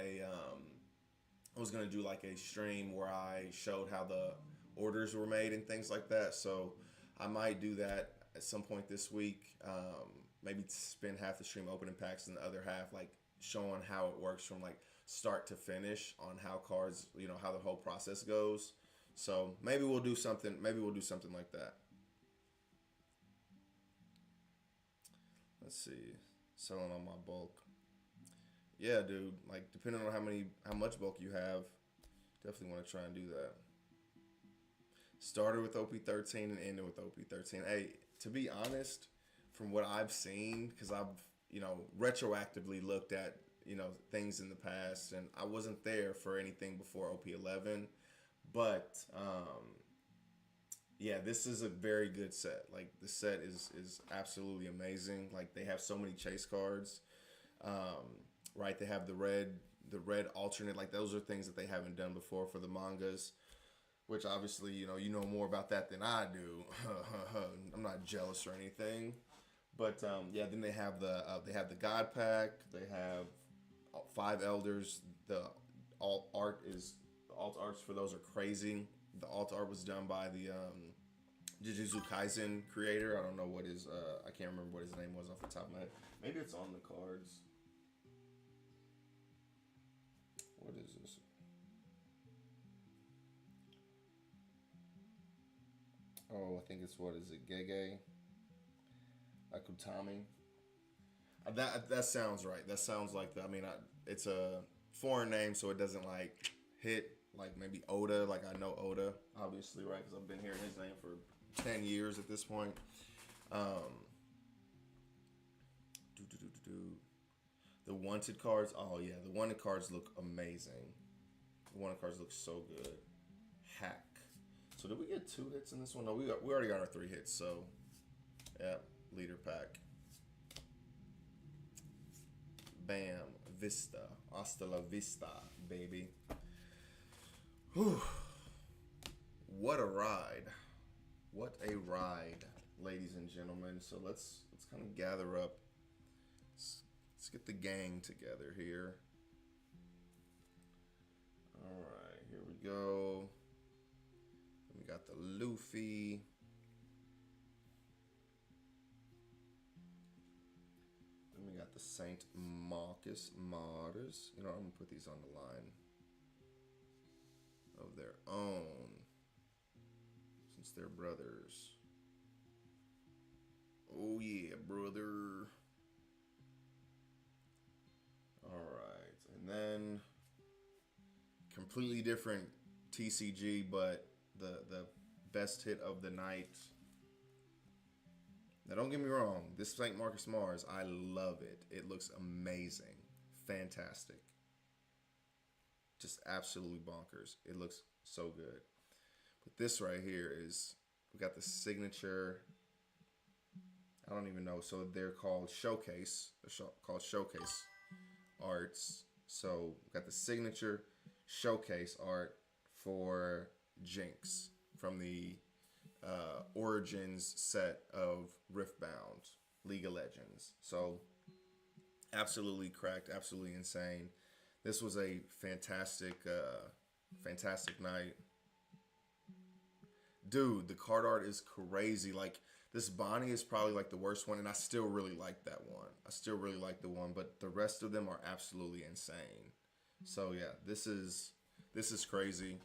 like a stream where I showed how the orders were made and things like that. So I might do that at some point this week. Maybe spend half the stream opening packs and the other half like showing how it works from like start to finish on how cards, how the whole process goes. So maybe we'll do something. Maybe we'll do something like that. Let's see. Selling on my bulk. Yeah, dude. Like depending on how much bulk you have, definitely want to try and do that. Started with OP-13 and ended with OP-13. Hey, to be honest, from what I've seen, because I've retroactively looked at things in the past, and I wasn't there for anything before OP-11, but yeah, this is a very good set. Like the set is absolutely amazing. Like they have so many chase cards, right? They have the red alternate. Like those are things that they haven't done before for the mangas. Which obviously you know more about that than I do. I'm not jealous or anything, but yeah. Then they have the God Pack. They have five elders. The alt arts for those are crazy. The alt art was done by the Jujutsu Kaisen creator. I don't know what his I can't remember what his name was off the top of my head. Maybe it's on the cards. What is this? Oh, I think it's what is it? Gege Akutami. That sounds right. That sounds like that. I mean, it's a foreign name, so it doesn't like hit like maybe Oda. Like I know Oda, obviously, right? Because I've been hearing his name for 10 years at this point. Um, do, do, do, do, do. The wanted cards. Oh yeah, the wanted cards look amazing. The wanted cards look so good. Hack. So did we get 2 hits in this one? No, we already got our 3 hits. So yeah, leader pack. Bam, vista, hasta la vista, baby. Whew. What a ride! What a ride, ladies and gentlemen. So let's kind of gather up. Let's get the gang together here. All right, here we go. We got the Luffy. Then we got the Saint Marcus Martyrs. I'm gonna put these on the line of their own, since they're brothers. Oh yeah, brother. All right, and then completely different TCG, but the best hit of the night. Now, don't get me wrong. This St. Marcus Mars, I love it. It looks amazing, fantastic, just absolutely bonkers. It looks so good. But this right here we got the signature. I don't even know. So they're called Showcase. They're called Showcase arts. So we got the signature Showcase art for Jinx from the Origins set of Riftbound League of Legends. So absolutely cracked, absolutely insane. This was a fantastic night. Dude, the card art is crazy. Like this Bonnie is probably like the worst one, and I still really like that one. I still really like the one, but the rest of them are absolutely insane. So yeah, this is crazy.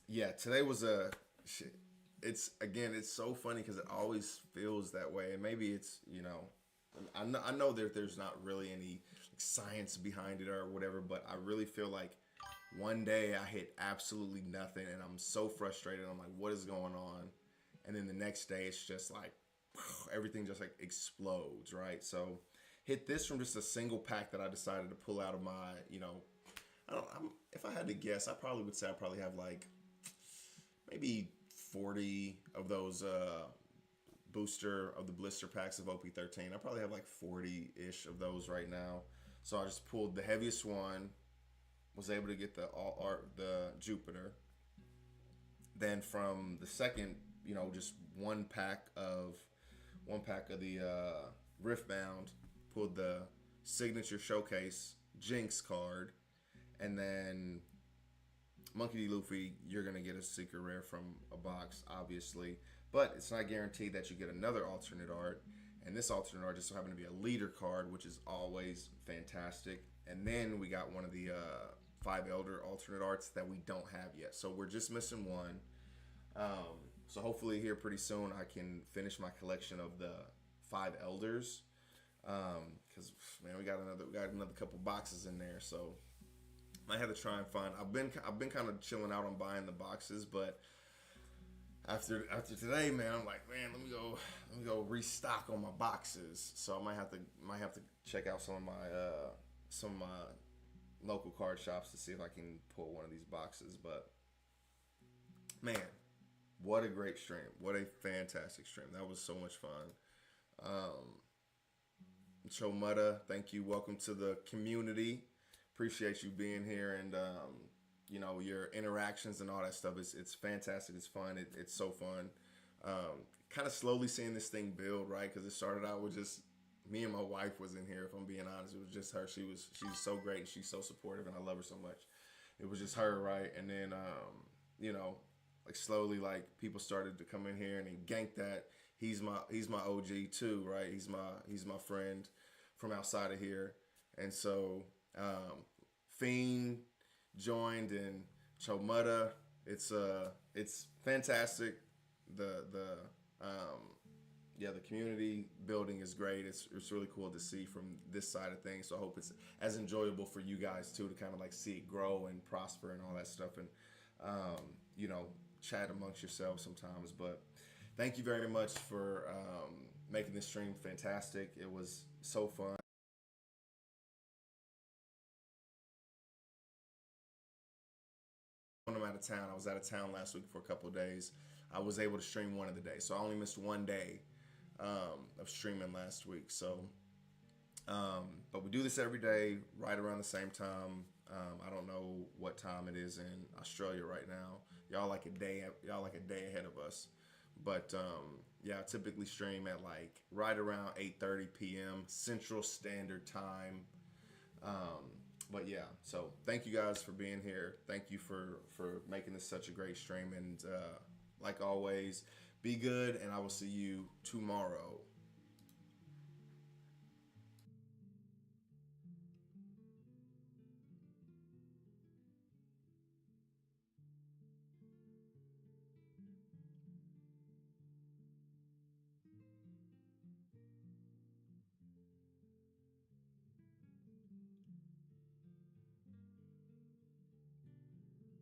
Yeah, today was a shit. It's so funny because it always feels that way, and maybe it's I know that there's not really any science behind it or whatever, but I really feel like one day I hit absolutely nothing, and I'm so frustrated. I'm like, what is going on? And then the next day it's just like everything just like explodes, right? So hit this from just a single pack that I decided to pull out of my, if I had to guess, I probably would say I probably have like maybe 40 of those booster of the blister packs of OP-13. I probably have like 40-ish of those right now. So I just pulled the heaviest one, was able to get the all art the Jupiter. Then from the second, just one pack of the Riftbound, pulled the signature showcase Jinx card, and then Monkey D. Luffy, you're gonna get a secret rare from a box, obviously, but it's not guaranteed that you get another alternate art. And this alternate art just so happened to be a leader card, which is always fantastic. And then we got one of the five elder alternate arts that we don't have yet, so we're just missing one. So hopefully here pretty soon I can finish my collection of the five elders. Because man, we got another couple boxes in there, so I had to try and find. I've been kind of chilling out on buying the boxes, but after today, man, I'm like, man, let me go restock on my boxes. So I might have to check out some of my local card shops to see if I can pull one of these boxes. But man, what a great stream! What a fantastic stream! That was so much fun. Chomutta, thank you. Welcome to the community. Appreciate you being here, and your interactions and all that stuff. It's fantastic. It's fun. It's so fun. Kind of slowly seeing this thing build, right? Because it started out with just me and my wife was in here. If I'm being honest, it was just her. She's so great and she's so supportive, and I love her so much. It was just her, right? And then like slowly, like people started to come in here and gank that. He's my OG too, right? He's my friend from outside of here, and so Fiend joined and Chomutta. It's fantastic. The community building is great. It's really cool to see from this side of things. So I hope it's as enjoyable for you guys too, to kind of like see it grow and prosper and all that stuff, and chat amongst yourselves sometimes. But thank you very much for making this stream fantastic. It was so fun. I'm out of town. I was out of town last week for a couple of days. I was able to stream one of the days, so I only missed one day of streaming last week. So, but we do this every day, right around the same time. I don't know what time it is in Australia right now. Y'all like a day ahead of us. But yeah, I typically stream at like right around 8:30 p.m. Central Standard Time. But yeah, so thank you guys for being here. Thank you for making this such a great stream. And like always, be good, and I will see you tomorrow.